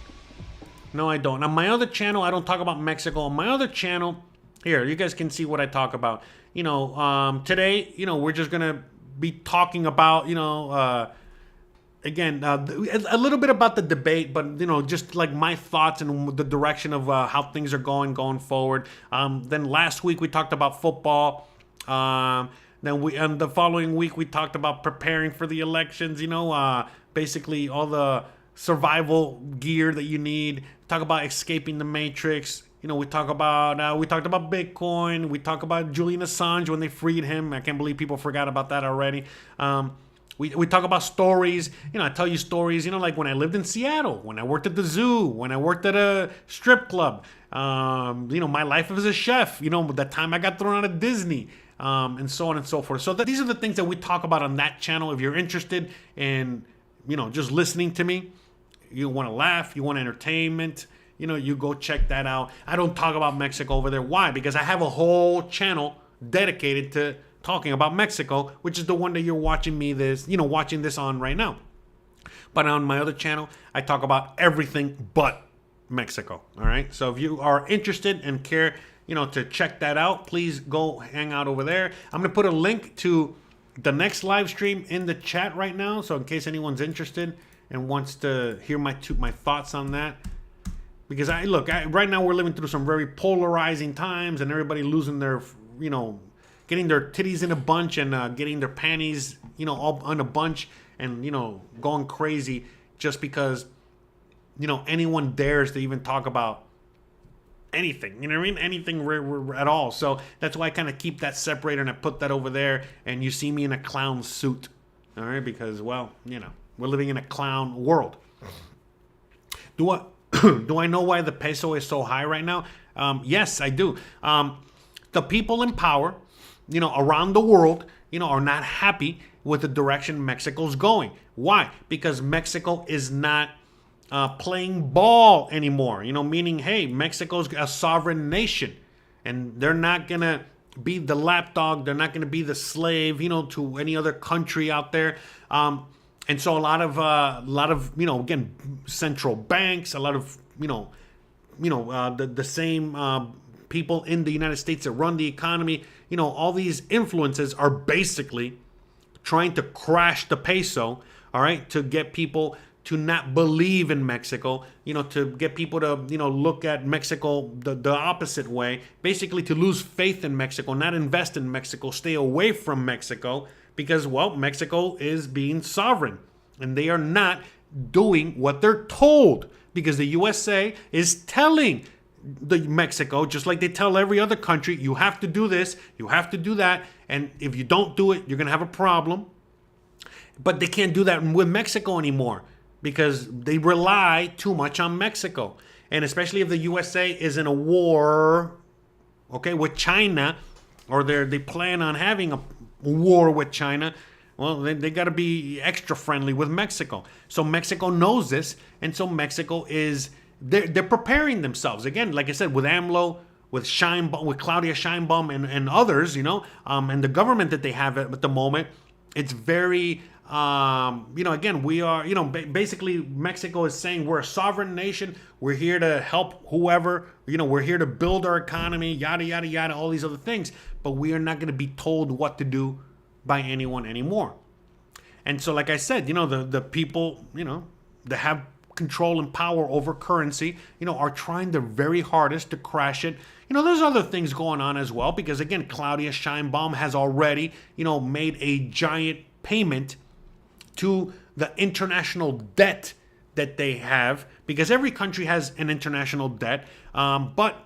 No, I don't. On my other channel, I don't talk about Mexico. On my other channel, here, you guys can see what I talk about. You know, today, you know, we're just going to be talking about, you know, again, a little bit about the debate, but, you know, just like my thoughts and the direction of how things are going forward. Then last week we talked about football. Then the following week we talked about preparing for the elections. You know, basically all the survival gear that you need. Talk about escaping the matrix. You know, we talked about Bitcoin. We talk about Julian Assange when they freed him. I can't believe people forgot about that already. We talk about stories. You know, I tell you stories. You know, like when I lived in Seattle, when I worked at the zoo, when I worked at a strip club. You know, my life as a chef. You know, that time I got thrown out of Disney. And so on and so forth. So these are the things that we talk about on that channel. If you're interested in, you know, just listening to me, you want to laugh, you want entertainment, you know, you go check that out. I don't talk about Mexico over there. Why? Because I have a whole channel dedicated to talking about Mexico, which is the one that you're watching watching this on right now. But on my other channel, I talk about everything but Mexico. All right. So if you are interested and care, you know, to check that out, please go hang out over there. I'm going to put a link to the next live stream in the chat right now. So in case anyone's interested and wants to hear my thoughts on that. Because right now we're living through some very polarizing times and everybody losing their, you know, getting their titties in a bunch and getting their panties, you know, all in a bunch and, you know, going crazy just because, you know, anyone dares to even talk about anything, you know what I mean? Anything at all. So that's why I kind of keep that separated and I put that over there and you see me in a clown suit. All right? Because, well, you know, we're living in a clown world. Do I know why the peso is so high right now? Yes, I do. The people in power, you know, around the world, you know, are not happy with the direction Mexico's going. Why? Because Mexico is not playing ball anymore, you know, meaning, hey, Mexico's a sovereign nation and they're not gonna, be the lapdog. They're not going to be the slave, to any other country out there. And so a lot of, again, central banks, a lot of, the same people in the United States that run the economy, all these influences are basically trying to crash the peso, all right, to get people to not believe in Mexico, to get people to, look at Mexico the opposite way, basically to lose faith in Mexico, not invest in Mexico, stay away from Mexico, because, well, Mexico is being sovereign and they are not doing what they're told, because the USA is telling the Mexico, just like they tell every other country, you have to do this, you have to do that, and if you don't do it, you're going to have a problem. But they can't do that with Mexico anymore because they rely too much on Mexico. And especially if the USA is in a war, okay, with China, or they plan on having a war with China, well, they got to be extra friendly with Mexico. So Mexico knows this, and so Mexico is they're preparing themselves again. Like I said, with AMLO, with Claudia Sheinbaum, and others, and the government that they have at the moment, it's very. Again, we are, basically Mexico is saying we're a sovereign nation. We're here to help whoever, we're here to build our economy, yada, yada, yada, all these other things. But we are not going to be told what to do by anyone anymore. And so, like I said, the people, that have control and power over currency, are trying their very hardest to crash it. There's other things going on as well, because again, Claudia Sheinbaum has already, made a giant payment to the international debt that they have, because every country has an international debt, but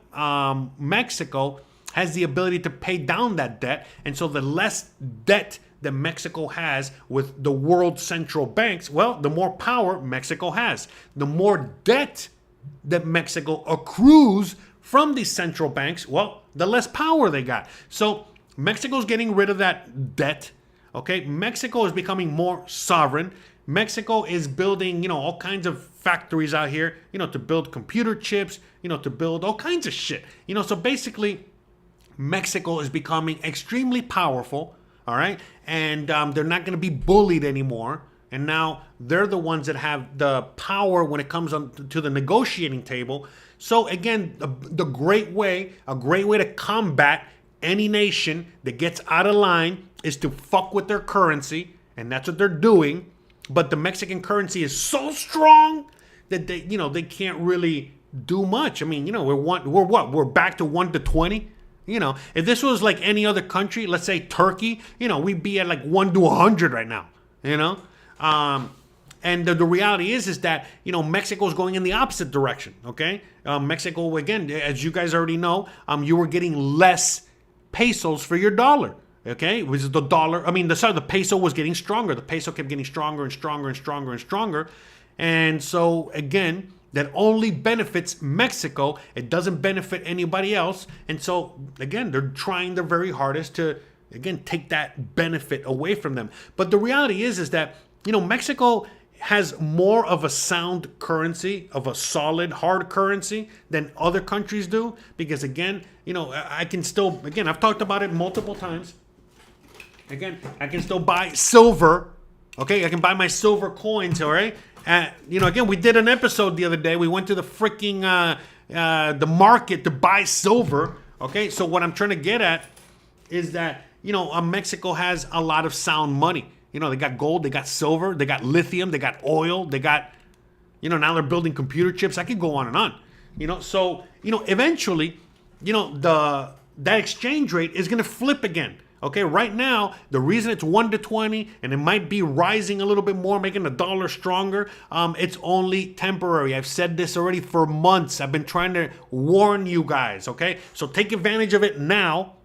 Mexico has the ability to pay down that debt. And so the less debt that Mexico has with the world central banks, well, the more power Mexico has. The more debt that Mexico accrues from these central banks, well, the less power they got. So Mexico's getting rid of that debt. Okay, Mexico is becoming more sovereign. Mexico is building, all kinds of factories out here, to build computer chips, to build all kinds of shit. So basically, Mexico is becoming extremely powerful, all right? And they're not going to be bullied anymore. And now they're the ones that have the power when it comes to the negotiating table. So again, a great way to combat any nation that gets out of line is to fuck with their currency, and that's what they're doing. But the Mexican currency is so strong that they can't really do much. I mean, we're back to 1 to 20. If this was like any other country, let's say Turkey, we'd be at like 1 to 100 right now. And the reality is that Mexico is going in the opposite direction. Okay, Mexico, again, as you guys already know, you were getting less pesos for your dollar. Okay, which is the dollar. The peso was getting stronger. The peso kept getting stronger and stronger and stronger and stronger. And so, again, that only benefits Mexico. It doesn't benefit anybody else. And so, again, they're trying their very hardest to, again, take that benefit away from them. But the reality is that, Mexico has more of a sound currency, of a solid, hard currency than other countries do. Because, again, I can still, again, I've talked about it multiple times. Again, I can still buy silver. Okay, I can buy my silver coins, all right? Again, we did an episode the other day. We went to the freaking the market to buy silver. Okay, so what I'm trying to get at is that, Mexico has a lot of sound money. They got gold, they got silver, they got lithium, they got oil, they got, now they're building computer chips. I could go on and on. So, eventually, that exchange rate is going to flip again. Okay, right now, the reason it's 1 to 20 and it might be rising a little bit more, making the dollar stronger, it's only temporary. I've said this already for months. I've been trying to warn you guys, okay? So take advantage of it now,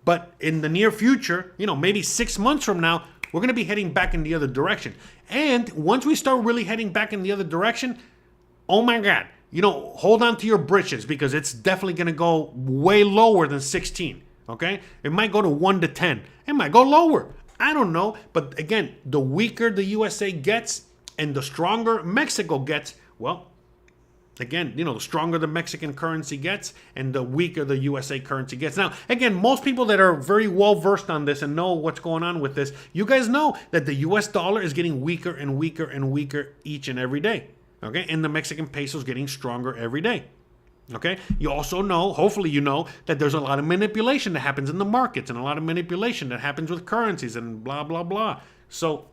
but in the near future, maybe 6 months from now, we're going to be heading back in the other direction. And once we start really heading back in the other direction, oh my God, hold on to your britches, because it's definitely going to go way lower than 16. Okay, it might go to 1 to 10. It might go lower. I don't know. But again, the weaker the USA gets and the stronger Mexico gets, well, Again, the stronger the Mexican currency gets and the weaker the USA currency gets. Now, again, most people that are very well versed on this and know what's going on with this, you guys know that the US dollar is getting weaker and weaker and weaker each and every day. Okay? And the Mexican peso is getting stronger every day. Okay? You also know, hopefully you know, that there's a lot of manipulation that happens in the markets and a lot of manipulation that happens with currencies and blah, blah, blah. So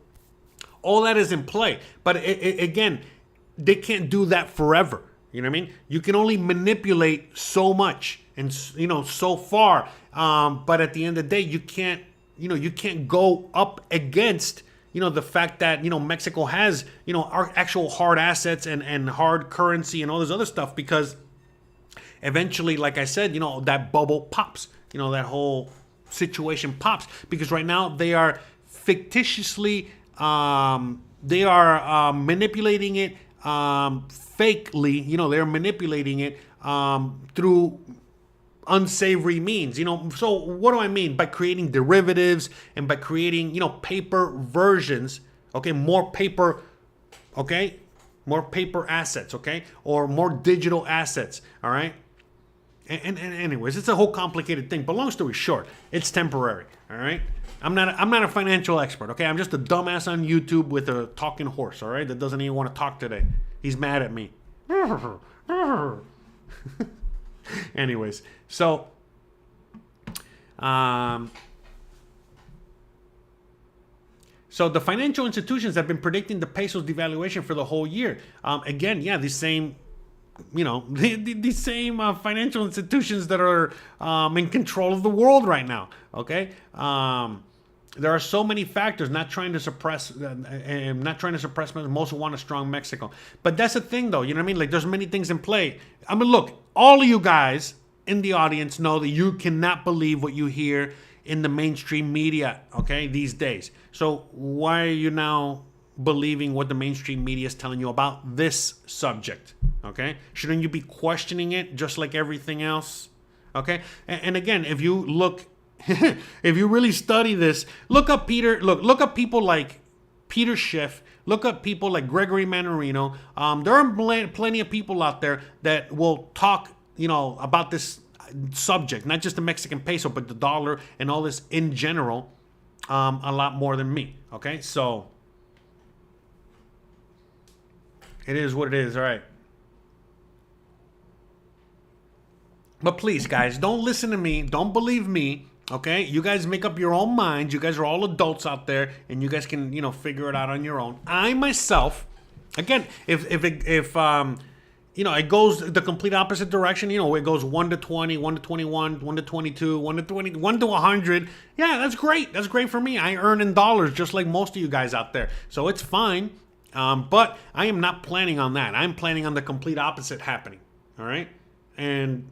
all that is in play. But again, they can't do that forever. You know what I mean? You can only manipulate so much and, so far. But at the end of the day, you can't go up against, the fact that, Mexico has, our actual hard assets and hard currency and all this other stuff, because eventually, like I said, that bubble pops, that whole situation pops, because right now they are fictitiously, manipulating it, fakely, they're manipulating it through unsavory means. So what do I mean? By creating derivatives and by creating, paper versions, okay, more paper assets, okay, or more digital assets, all right? And anyways, it's a whole complicated thing. But long story short, it's temporary, all right? I'm not a financial expert, okay? I'm just a dumbass on YouTube with a talking horse, all right? That doesn't even want to talk today. He's mad at me. Anyways, so so the financial institutions have been predicting the peso's devaluation for the whole year. Again, yeah, the same, the same financial institutions that are in control of the world right now. Okay. There are so many factors not trying to suppress most who want a strong Mexico. But that's the thing, though. You know what I mean? Like, there's many things in play. I mean, look, all of you guys in the audience know that you cannot believe what you hear in the mainstream media, okay, these days. So why are you now believing what the mainstream media is telling you about this subject, okay? Shouldn't you be questioning it just like everything else, okay? And again, if you look... if you really study this, look up look up people like Peter Schiff, look up people like Gregory Mannarino. There are plenty of people out there that will talk, about this subject, not just the Mexican peso, but the dollar and all this in general, a lot more than me. Okay, so it is what it is. All right. But please, guys, don't listen to me. Don't believe me. Okay, you guys make up your own minds. You guys are all adults out there, and you guys can, figure it out on your own. I myself, again, if it goes the complete opposite direction, it goes 1 to 20, 1 to 21, 1 to 22, 1 to 20, 1 to 100. Yeah, that's great. That's great for me. I earn in dollars just like most of you guys out there, so it's fine. But I am not planning on that. I'm planning on the complete opposite happening. All right, and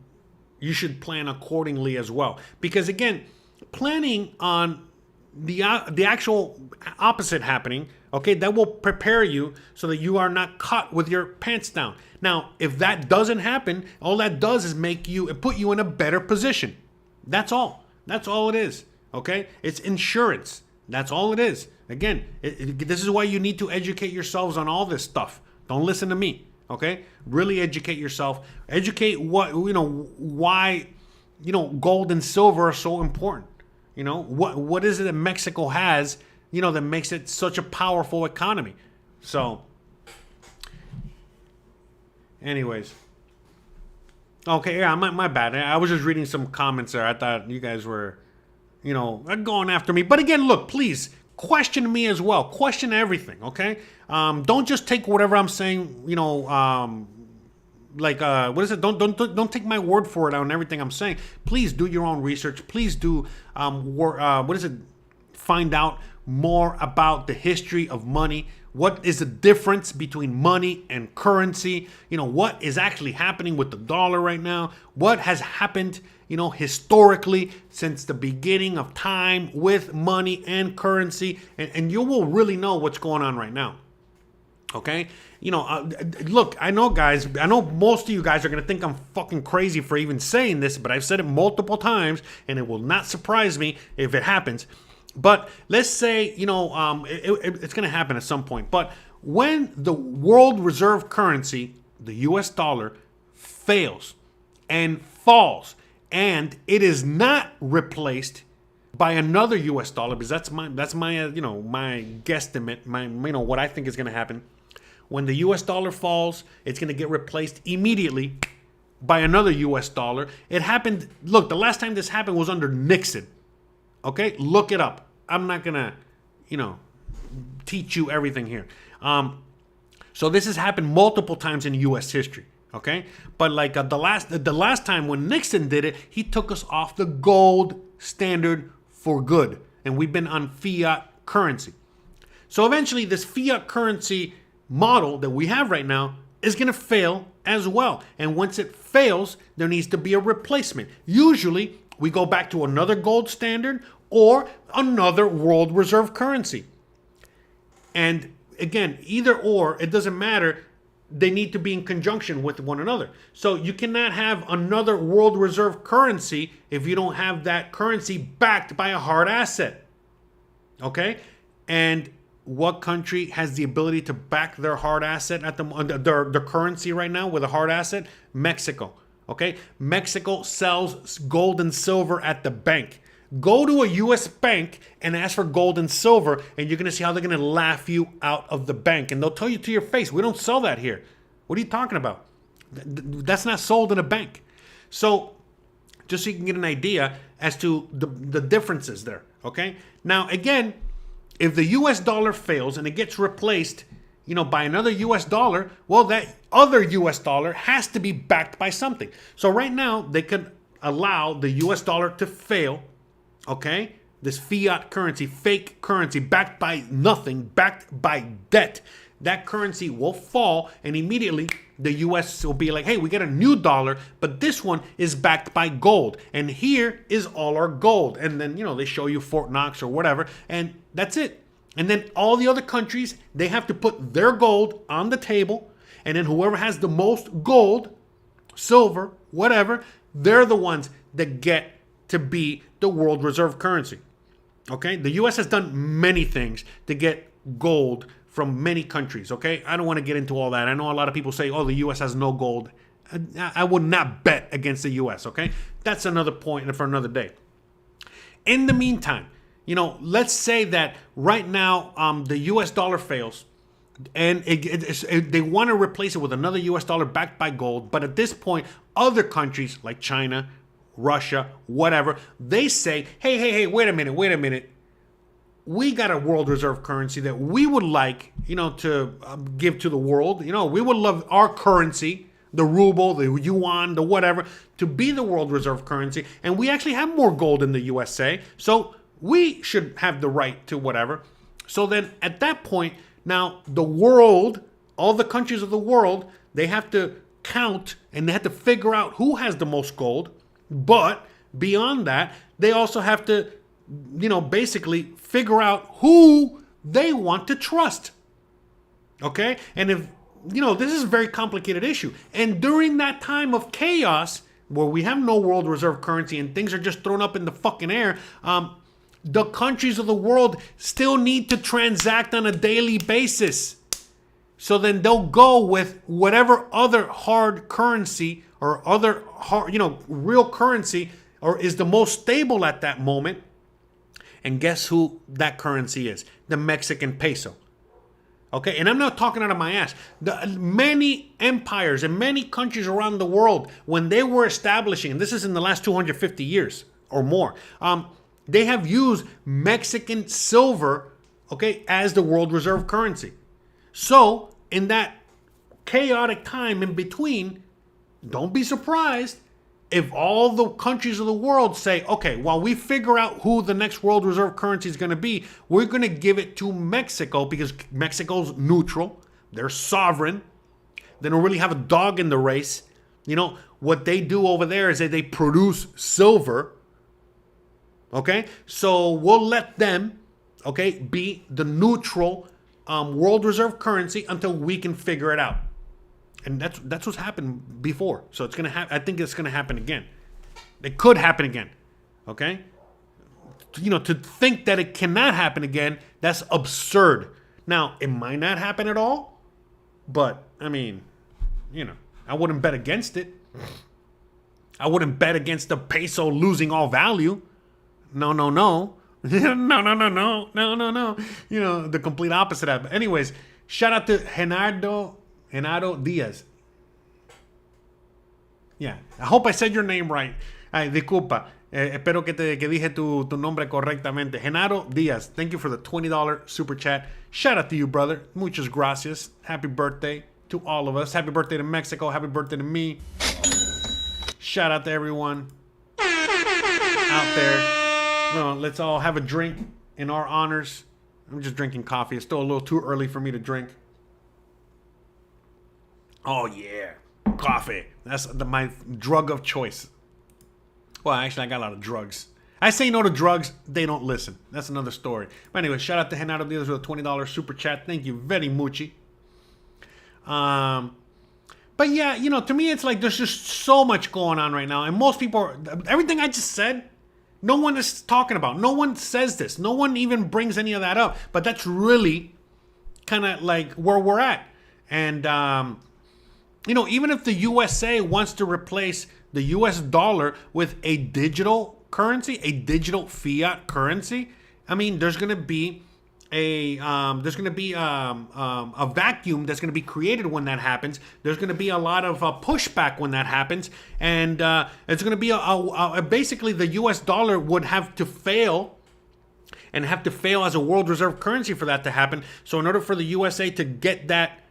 you should plan accordingly as well. Because again, planning on the actual opposite happening, okay, that will prepare you so that you are not caught with your pants down. Now, if that doesn't happen, all that does is put you in a better position. That's all. That's all it is. Okay? It's insurance. That's all it is. Again, this is why you need to educate yourselves on all this stuff. Don't listen to me. Okay, really educate yourself. Educate why gold and silver are so important. What is it that Mexico has that makes it such a powerful economy? So, anyways, okay, yeah, my bad. I was just reading some comments there. I thought you guys were going after me. But again, look, please question me as well. Question everything, okay? Don't just take whatever I'm saying, what is it? Don't take my word for it on everything I'm saying. Please do your own research. Please do find out more about the history of money. What is the difference between money and currency? What is actually happening with the dollar right now? What has happened, historically since the beginning of time with money and currency? And you will really know what's going on right now. Okay? Look, I know, guys, I know most of you guys are going to think I'm fucking crazy for even saying this, but I've said it multiple times, and it will not surprise me if it happens. But let's say, it's going to happen at some point. But when the world reserve currency, the US dollar fails and falls, and it is not replaced by another US dollar, because that's my my guesstimate, my what I think is going to happen. When the US dollar falls, it's going to get replaced immediately by another US dollar. It happened, look, the last time this happened was under Nixon. Okay? Look it up. I'm not going to, teach you everything here. So this has happened multiple times in US history. Okay? But like the last time when Nixon did it, he took us off the gold standard for good. And we've been on fiat currency. So eventually this fiat currency model that we have right now is going to fail as well. And once it fails, there needs to be a replacement. Usually we go back to another gold standard or another world reserve currency. And again, either or, it doesn't matter. They need to be in conjunction with one another. So you cannot have another world reserve currency if you don't have that currency backed by a hard asset. Okay? And what country has the ability to back their hard asset at their currency right now with a hard asset? Mexico. Okay? Mexico sells gold and silver at the bank. Go to a U.S. bank and ask for gold and silver, and you're going to see how they're going to laugh you out of the bank. And they'll tell you to your face, we don't sell that here. What are you talking about? That's not sold in a bank. So just so you can get an idea as to the differences there. Okay? Now, again, if the U.S. dollar fails and it gets replaced, by another U.S. dollar, well, that other U.S. dollar has to be backed by something. So right now, they could allow the U.S. dollar to fail. Okay, this fiat currency, fake currency, backed by nothing, backed by debt. That currency will fall, and immediately the U.S. will be like, hey, we got a new dollar, but this one is backed by gold. And here is all our gold. And then, they show you Fort Knox or whatever, and that's it. And then all the other countries, they have to put their gold on the table, and then whoever has the most gold, silver, whatever, they're the ones that get to be the world reserve currency. Okay? The U.S. has done many things to get gold from many countries. Okay? I don't want to get into all that. I know a lot of people say, oh, the U.S. has no gold. I would not bet against the U.S. Okay? That's another point for another day. In the meantime, let's say that right now the U.S. dollar fails and they want to replace it with another U.S. dollar backed by gold. But at this point, other countries like China, Russia, whatever, they say, hey, wait a minute. We got a world reserve currency that we would like, to give to the world. We would love our currency, the ruble, the yuan, the whatever, to be the world reserve currency. And we actually have more gold in the USA. So we should have the right to whatever. So then at that point, now the world, all the countries of the world, they have to count and they have to figure out who has the most gold. But beyond that, they also have to, basically figure out who they want to trust. Okay? And if, this is a very complicated issue. And during that time of chaos, where we have no world reserve currency and things are just thrown up in the fucking air, the countries of the world still need to transact on a daily basis. So then they'll go with whatever other hard currency or other hard, real currency or is the most stable at that moment. And guess who that currency is? The Mexican peso. Okay, and I'm not talking out of my ass. Many empires and many countries around the world, when they were establishing, and this is in the last 250 years or more, they have used Mexican silver, okay, as the world reserve currency. So in that chaotic time in between, don't be surprised if all the countries of the world say, okay, while we figure out who the next world reserve currency is going to be, we're going to give it to Mexico because Mexico's neutral. They're sovereign. They don't really have a dog in the race. What they do over there is that they produce silver. Okay? So we'll let them, okay, be the neutral world reserve currency until we can figure it out. And that's what's happened before. So it's gonna happen. I think it's gonna happen again. It could happen again. Okay? To think that it cannot happen again, that's absurd. Now, it might not happen at all, but I mean, you know, I wouldn't bet against it. I wouldn't bet against the peso losing all value. No. No. You know, the complete opposite of that. But anyways, shout out to Genaro Diaz. Yeah, I hope I said your name right. Ay, disculpa. Espero que dije tu nombre correctamente. Genaro Diaz, thank you for the $20 super chat. Shout out to you, brother. Muchas gracias. Happy birthday to all of us. Happy birthday to Mexico. Happy birthday to me. Shout out to everyone out there. No, let's all have a drink in our honors. I'm just drinking coffee. It's still a little too early for me to drink. Oh, yeah. Coffee. That's my drug of choice. Well, actually, I got a lot of drugs. I say no to drugs. They don't listen. That's another story. But anyway, shout out to Genaro Diaz with a $20 super chat. Thank you very much. But yeah, you know, to me, it's like there's just so much going on right now. And most people, everything I just said, no one is talking about. No one says this. No one even brings any of that up. But that's really kind of like where we're at. And, you know, even if the USA wants to replace the US dollar with a digital currency, a digital fiat currency, I mean, there's going to be a vacuum that's going to be created when that happens. There's going to be a lot of pushback when that happens, and it's going to be basically the U.S. dollar would have to fail, and have to fail as a world reserve currency for that to happen. So in order for the USA to get that,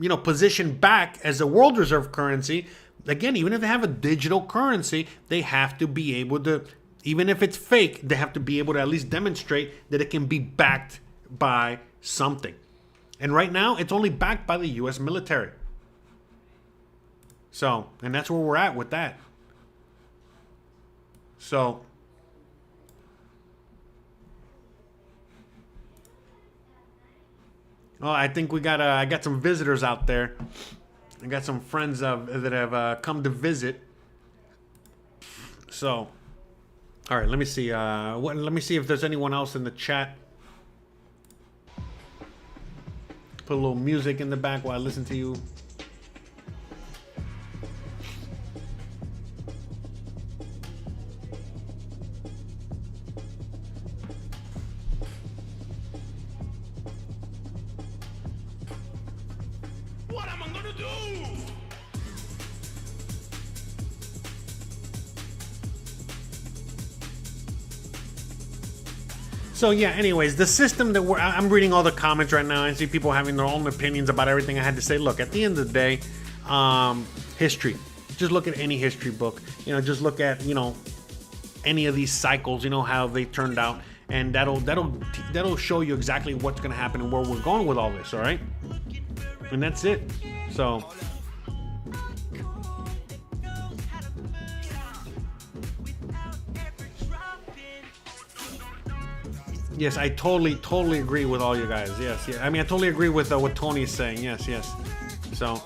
you know, position back as a world reserve currency, again, even if they have a digital currency, they have to be able to. Even if it's fake, they have to be able to at least demonstrate that it can be backed by something. And right now, it's only backed by the U.S. military. So, and that's where we're at with that. So, oh, I think I got some visitors out there. I got some friends that have come to visit. So, all right, let me see. Let me see if there's anyone else in the chat. Put a little music in the back while I listen to you. What am I gonna do? So yeah, anyways, the system that I'm reading all the comments right now and see people having their own opinions about everything I had to say. Look, at the end of the day, history. Just look at any history book. You know, just look at, you know, any of these cycles, you know, how they turned out. And that'll show you exactly what's going to happen and where we're going with all this, all right? And that's it. So... yes, I totally agree with all you guys. Yes, yeah. I mean, I totally agree with what Tony is saying. Yes. So,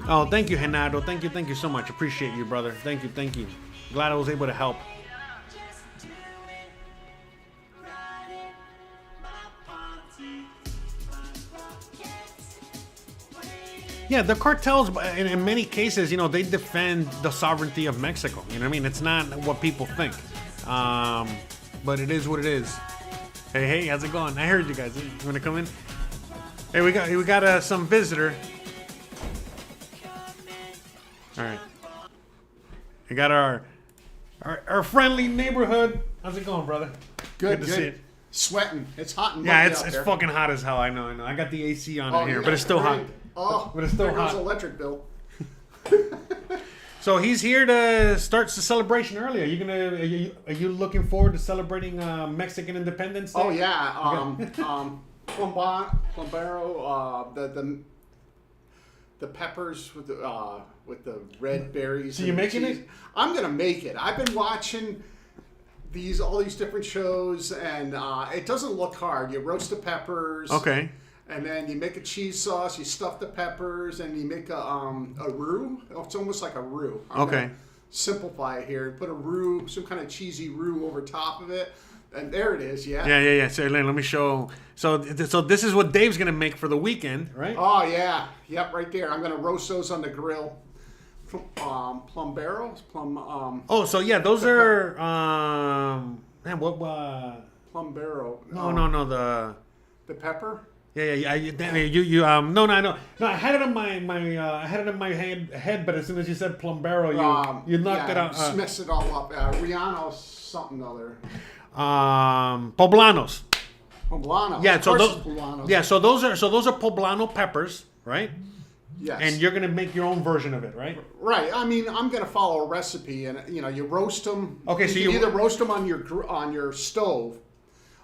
oh, thank you, Genaro. Thank you so much. Appreciate you, brother. Thank you. Glad I was able to help. Yeah, the cartels, in many cases, you know, they defend the sovereignty of Mexico. You know what I mean? It's not what people think. But it is what it is. Hey, how's it going? I heard you guys. You want to come in? Hey, we got some visitor. All right. We got our friendly neighborhood. How's it going, brother? Good to see it. Sweating. It's hot and yeah, muggy it's out there. fucking hot as hell. I know. I got the AC on in here, yeah, but it's still great. hot. Oh, but it's still there goes hot. electric bill. So he's here to start the celebration early. Are you looking forward to celebrating Mexican Independence Day? Oh yeah. Plambero, the peppers with the red berries. So you making cheese. it? I'm gonna make it. I've been watching all these different shows, and it doesn't look hard. You roast the peppers. Okay. And then you make a cheese sauce, you stuff the peppers, and you make a roux. It's almost like a roux. I'm Okay. gonna simplify it here. Put a roux, some kind of cheesy roux over top of it. And there it is, yeah. Yeah. So let me show. So this is what Dave's gonna make for the weekend, right? Oh, yeah. Yep, right there. I'm going to roast those on the grill. Plumberos? Oh, so yeah, those are man, what Plumbero. no, The pepper? yeah. You no, I had it on I had it in my head, but as soon as you said Plumbero, you knocked it out. Just messed it all up. Rihanna something other. Poblanos. Poblano. Yeah, Of so course those it's Poblanos. yeah, so those are poblano peppers, right? Yes. And you're gonna make your own version of it, right? Right. I mean, I'm going to follow a recipe, and you roast them. Okay, so you can you- either roast them on your stove,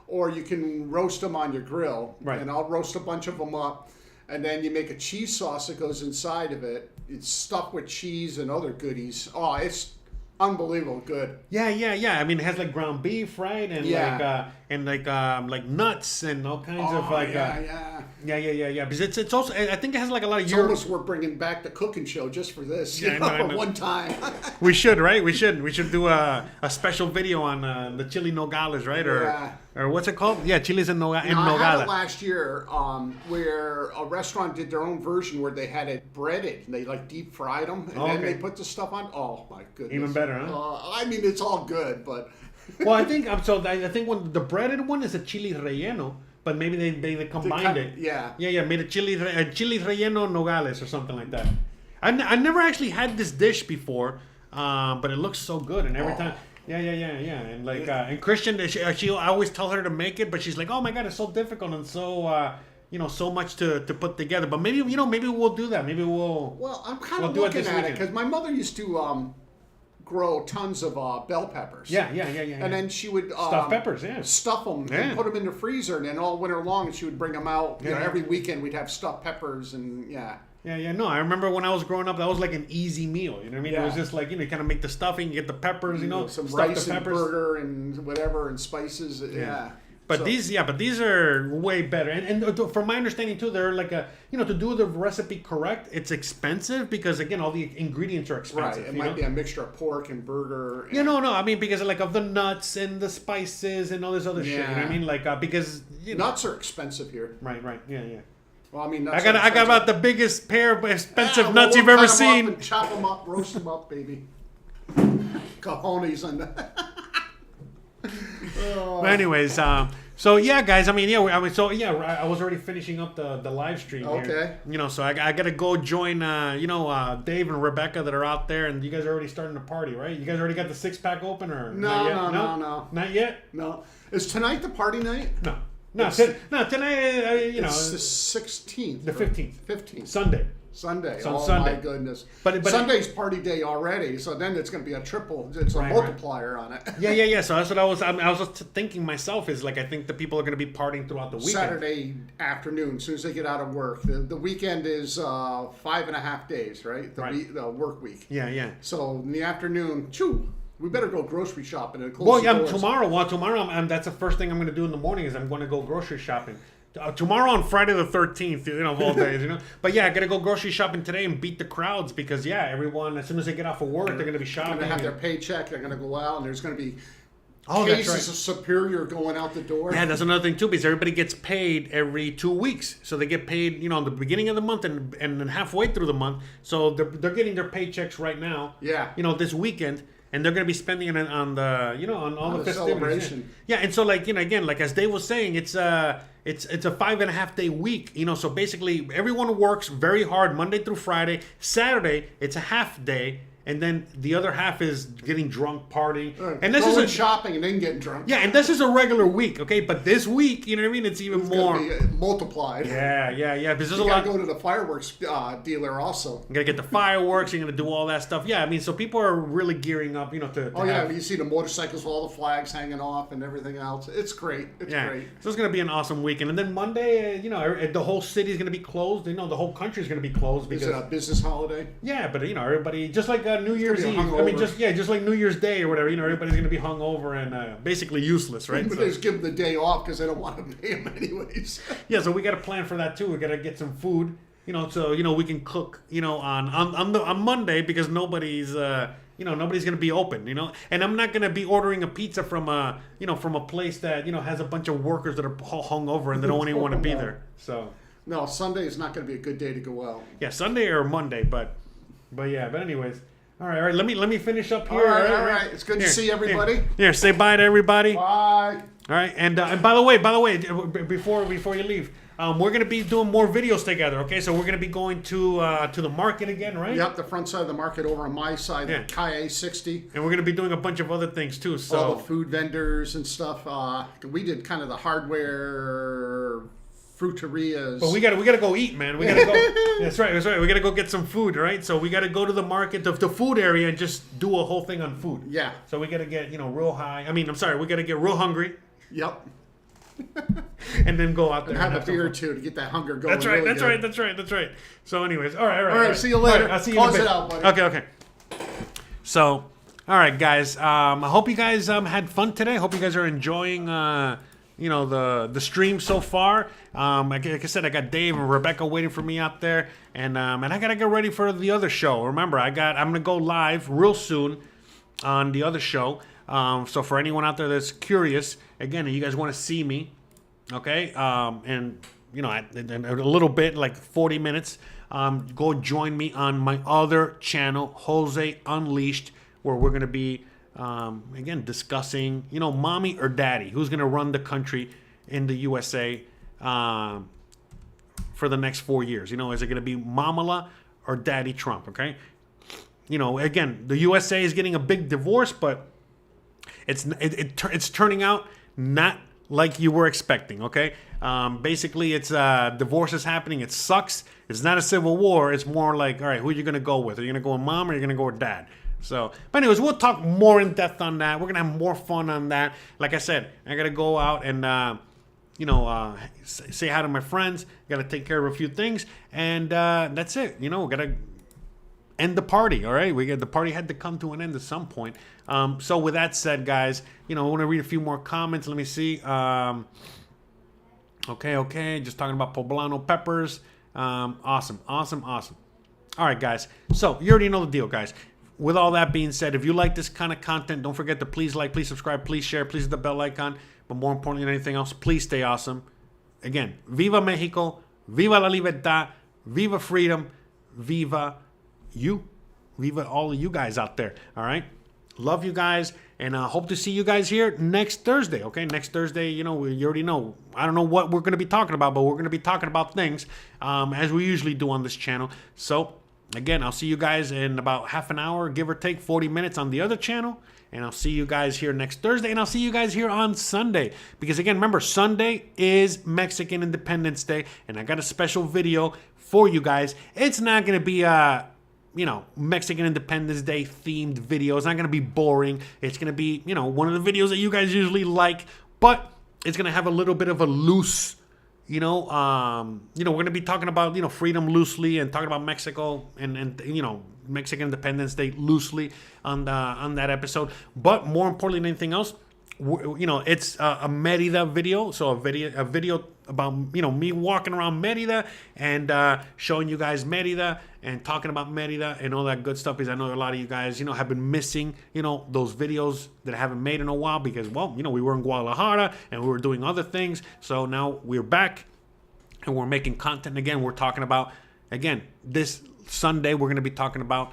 or you can roast them on your grill. Right. And I'll roast a bunch of them up, and then you make a cheese sauce that goes inside of it. It's stuffed with cheese and other goodies. Oh, it's unbelievable good. Yeah. I mean, it has like ground beef, right? And Yeah. like nuts and all kinds of like yeah. yeah. Because it's also, I think it has like a lot of It's almost we're bringing back the cooking show just for this. Yeah, I know. One time. We should, right? We should do a special video on the chili nogales, right? Or what's it called? Yeah, chiles and I had nogada. it last year where a restaurant did their own version where they had it breaded. And they like deep fried them, and then okay. they put the stuff on. Oh my goodness! Even better, huh? I mean, it's all good, but Well, I think I think when the breaded one is a chili relleno, but maybe they combined it. Yeah. Made a chili relleno nogales or something like that. I never actually had this dish before, but it looks so good, and every time. Yeah, and like and Christian, she I always tell her to make it, but she's like, oh my god, it's so difficult and so so much to put together. But maybe maybe we'll do that. Maybe we'll. Well, I'm kind we'll of do it looking this at it weekend. because my mother used to grow tons of bell peppers. Yeah. And then she would Stuffed peppers, yeah. stuff them Yeah. and put them in the freezer, and then all winter long she would bring them out. Yeah. Every weekend we'd have stuffed peppers, and yeah. Yeah. No, I remember when I was growing up, that was like an easy meal. You know what I mean? It was Yeah. just like, you kind of make the stuffing, you get the peppers, Some stuff rice the and peppers. burger and whatever and spices. Yeah. But So- these are way better. And from my understanding too, they're like to do the recipe correct, it's expensive because again, all the ingredients are Right. expensive. It you might know? be a mixture of pork and burger. And, Yeah, no, I mean because of the nuts and the spices and all this other shit. You know what I Yeah. mean? Like because Nuts are expensive here. Right. Yeah. Well, I mean, nuts I got are expensive. about the biggest pair of expensive Yeah, nuts we'll you've ever cut 'em up seen. and chop them up, roast them up, baby. Cojones on that. But anyways, so yeah, guys. I mean, I was already finishing up the live stream here. Okay. So I got to go join, Dave and Rebecca that are out there, and you guys are already starting to party, right? You guys already got the 6-pack open, or not yet? No. Not yet. No. Is tonight the party night? No. Tonight, It's the 16th. the 15th, 15th. Sunday. Sunday. So Oh Sunday. my goodness. But Sunday's party day already, so then it's going to be a triple. It's a Right. multiplier on it. Yeah. So that's what I was just thinking myself is like I think the people are going to be partying throughout the weekend. Saturday afternoon, as soon as they get out of work. The weekend is 5.5 days, right? The work week. Yeah. So in the afternoon, we better go grocery shopping and close Well, the yeah, doors. tomorrow, that's the first thing I'm going to do in the morning is I'm going to go grocery shopping. Tomorrow on Friday the 13th, of all days, But yeah, I got to go grocery shopping today and beat the crowds because, everyone, as soon as they get off of work, they're going to be They're shopping. going to have their paycheck. They're going to go out, and there's going to be Oh, that's cases right. of Superior going out the door. Yeah, that's another thing too, because everybody gets paid every 2 weeks. So they get paid, in the beginning of the month and then halfway through the month. So they're getting their paychecks right now. Yeah. This weekend. And they're going to be spending it on the, on all On the the festivities. celebration. Yeah, and so like, again, like as Dave was saying, it's a 5.5 day week. So basically everyone works very hard Monday through Friday. Saturday, it's a half day. And then the other half is getting drunk, partying. And this Going is shopping and then getting drunk. yeah, and this is a regular week, okay? But this week, you know what I mean? It's even It's more. going to be multiplied. Yeah. Because there's You a got lot. to go to the fireworks dealer also. You gotta get the fireworks. You're gonna do all that stuff. Yeah, I mean, so people are really gearing up, to Oh, yeah, have- you see the motorcycles with all the flags hanging off and everything else. It's great. It's Yeah, great. so it's gonna be an awesome weekend, and then Monday, the whole city's gonna be closed. The whole country's gonna be closed Is because it a business holiday? yeah, but everybody just like New Year's be Eve. hungover. I mean, just like New Year's Day or whatever. Everybody's gonna be hungover and basically useless, right? But So, they just give them the day off because they don't want to pay them anyways. yeah, so we got to plan for that too. We got to get some food, so we can cook, on Monday because nobody's nobody's gonna be open, and I'm not gonna be ordering a pizza from a place that has a bunch of workers that are hung over and they don't even want to be there. So no, Sunday is not going to be a good day to go out. yeah, Sunday or Monday, but anyways, all right. Let me finish up here. All right. It's good to see everybody. Here, say bye to everybody. Bye. All right, and by the way, before you leave, we're gonna be doing more videos together. Okay, so we're gonna be going to the market again, right? Yep, the front side of the market over on my side, Yeah. Kaye 60. And we're gonna be doing a bunch of other things too. So All the food vendors and stuff. We did kind of the hardware, fruiterias. but we gotta go eat, man. We gotta go. That's right. We gotta go get some food, right? So we gotta go to the market, the food area, and just do a whole thing on food. Yeah. So we gotta get real high. We gotta get real hungry. Yep. And then go out there And have a some beer or fun. two to get that hunger going. That's right. Really That's good. right. So, anyways, all right. All right, see you later. All right, I'll see you Close in a bit. it out, buddy. Okay. So, all right, guys. I hope you guys had fun today. I hope you guys are enjoying, the stream so far. Like I said, I got Dave and Rebecca waiting for me out there, and I gotta get ready for the other show. Remember, I'm gonna go live real soon on the other show. So for anyone out there that's curious, again, you guys want to see me, okay? And in a little bit, like 40 minutes, go join me on my other channel, Jose Unleashed, where we're going to be, again, discussing, mommy or daddy, who's going to run the country in the USA for the next 4 years. Is it going to be Mamala or Daddy Trump, okay? Again, the USA is getting a big divorce, but it's turning out not like you were expecting, okay? Basically, it's divorce is happening. It sucks. It's not a civil war. It's more like, all right, who are you going to go with? Are you going to go with mom or are you going to go with dad? So, but anyways, we'll talk more in depth on that. We're going to have more fun on that. Like I said, I got to go out and, say hi to my friends. Got to take care of a few things. And that's it. We got to end the party, all right? The party had to come to an end at some point. So with that said, guys, I want to read a few more comments. Let me see. Okay. Just talking about poblano peppers. Awesome. All right, guys. So you already know the deal, guys. With all that being said, if you like this kind of content, don't forget to please like, please subscribe, please share, please hit the bell icon. But more importantly than anything else, please stay awesome. Again, Viva Mexico, Viva La Libertad, Viva Freedom, Viva you. Viva all of you guys out there. All right. Love you guys. And hope to see you guys here next Thursday. Okay. Next Thursday, you already know. I don't know what we're going to be talking about, but we're going to be talking about things as we usually do on this channel. So, again, I'll see you guys in about half an hour, give or take 40 minutes on the other channel. And I'll see you guys here next Thursday. And I'll see you guys here on Sunday. Because, again, remember, Sunday is Mexican Independence Day. And I got a special video for you guys. It's not going to be Mexican Independence Day themed video. It's not going to be boring. It's going to be, one of the videos that you guys usually like, but it's going to have a little bit of a loose, we're going to be talking about, freedom loosely and talking about Mexico and Mexican Independence Day loosely on that episode. But more importantly than anything else, it's a Merida video. So a video about, me walking around Merida and showing you guys Merida and talking about Merida and all that good stuff, because I know a lot of you guys, have been missing, those videos that I haven't made in a while because, we were in Guadalajara and we were doing other things. So now we're back and we're making content again. We're talking about, again, this Sunday, we're going to be talking about,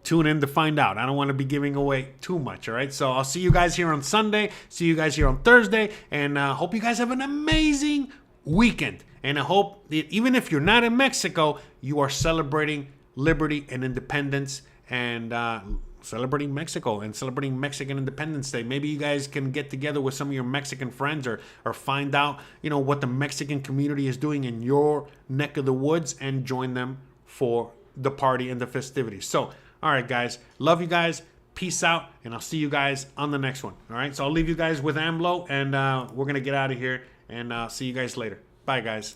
tune in to find out. I don't want to be giving away too much, all right? So I'll see you guys here on Sunday, see you guys here on Thursday, and hope you guys have an amazing weekend. And I hope that even if you're not in Mexico, you are celebrating liberty and independence and celebrating Mexico and celebrating Mexican Independence Day. Maybe you guys can get together with some of your Mexican friends or find out, what the Mexican community is doing in your neck of the woods and join them for the party and the festivities. So, all right, guys. Love you guys. Peace out. And I'll see you guys on the next one. All right. So I'll leave you guys with AMLO and we're going to get out of here and see you guys later. Bye, guys.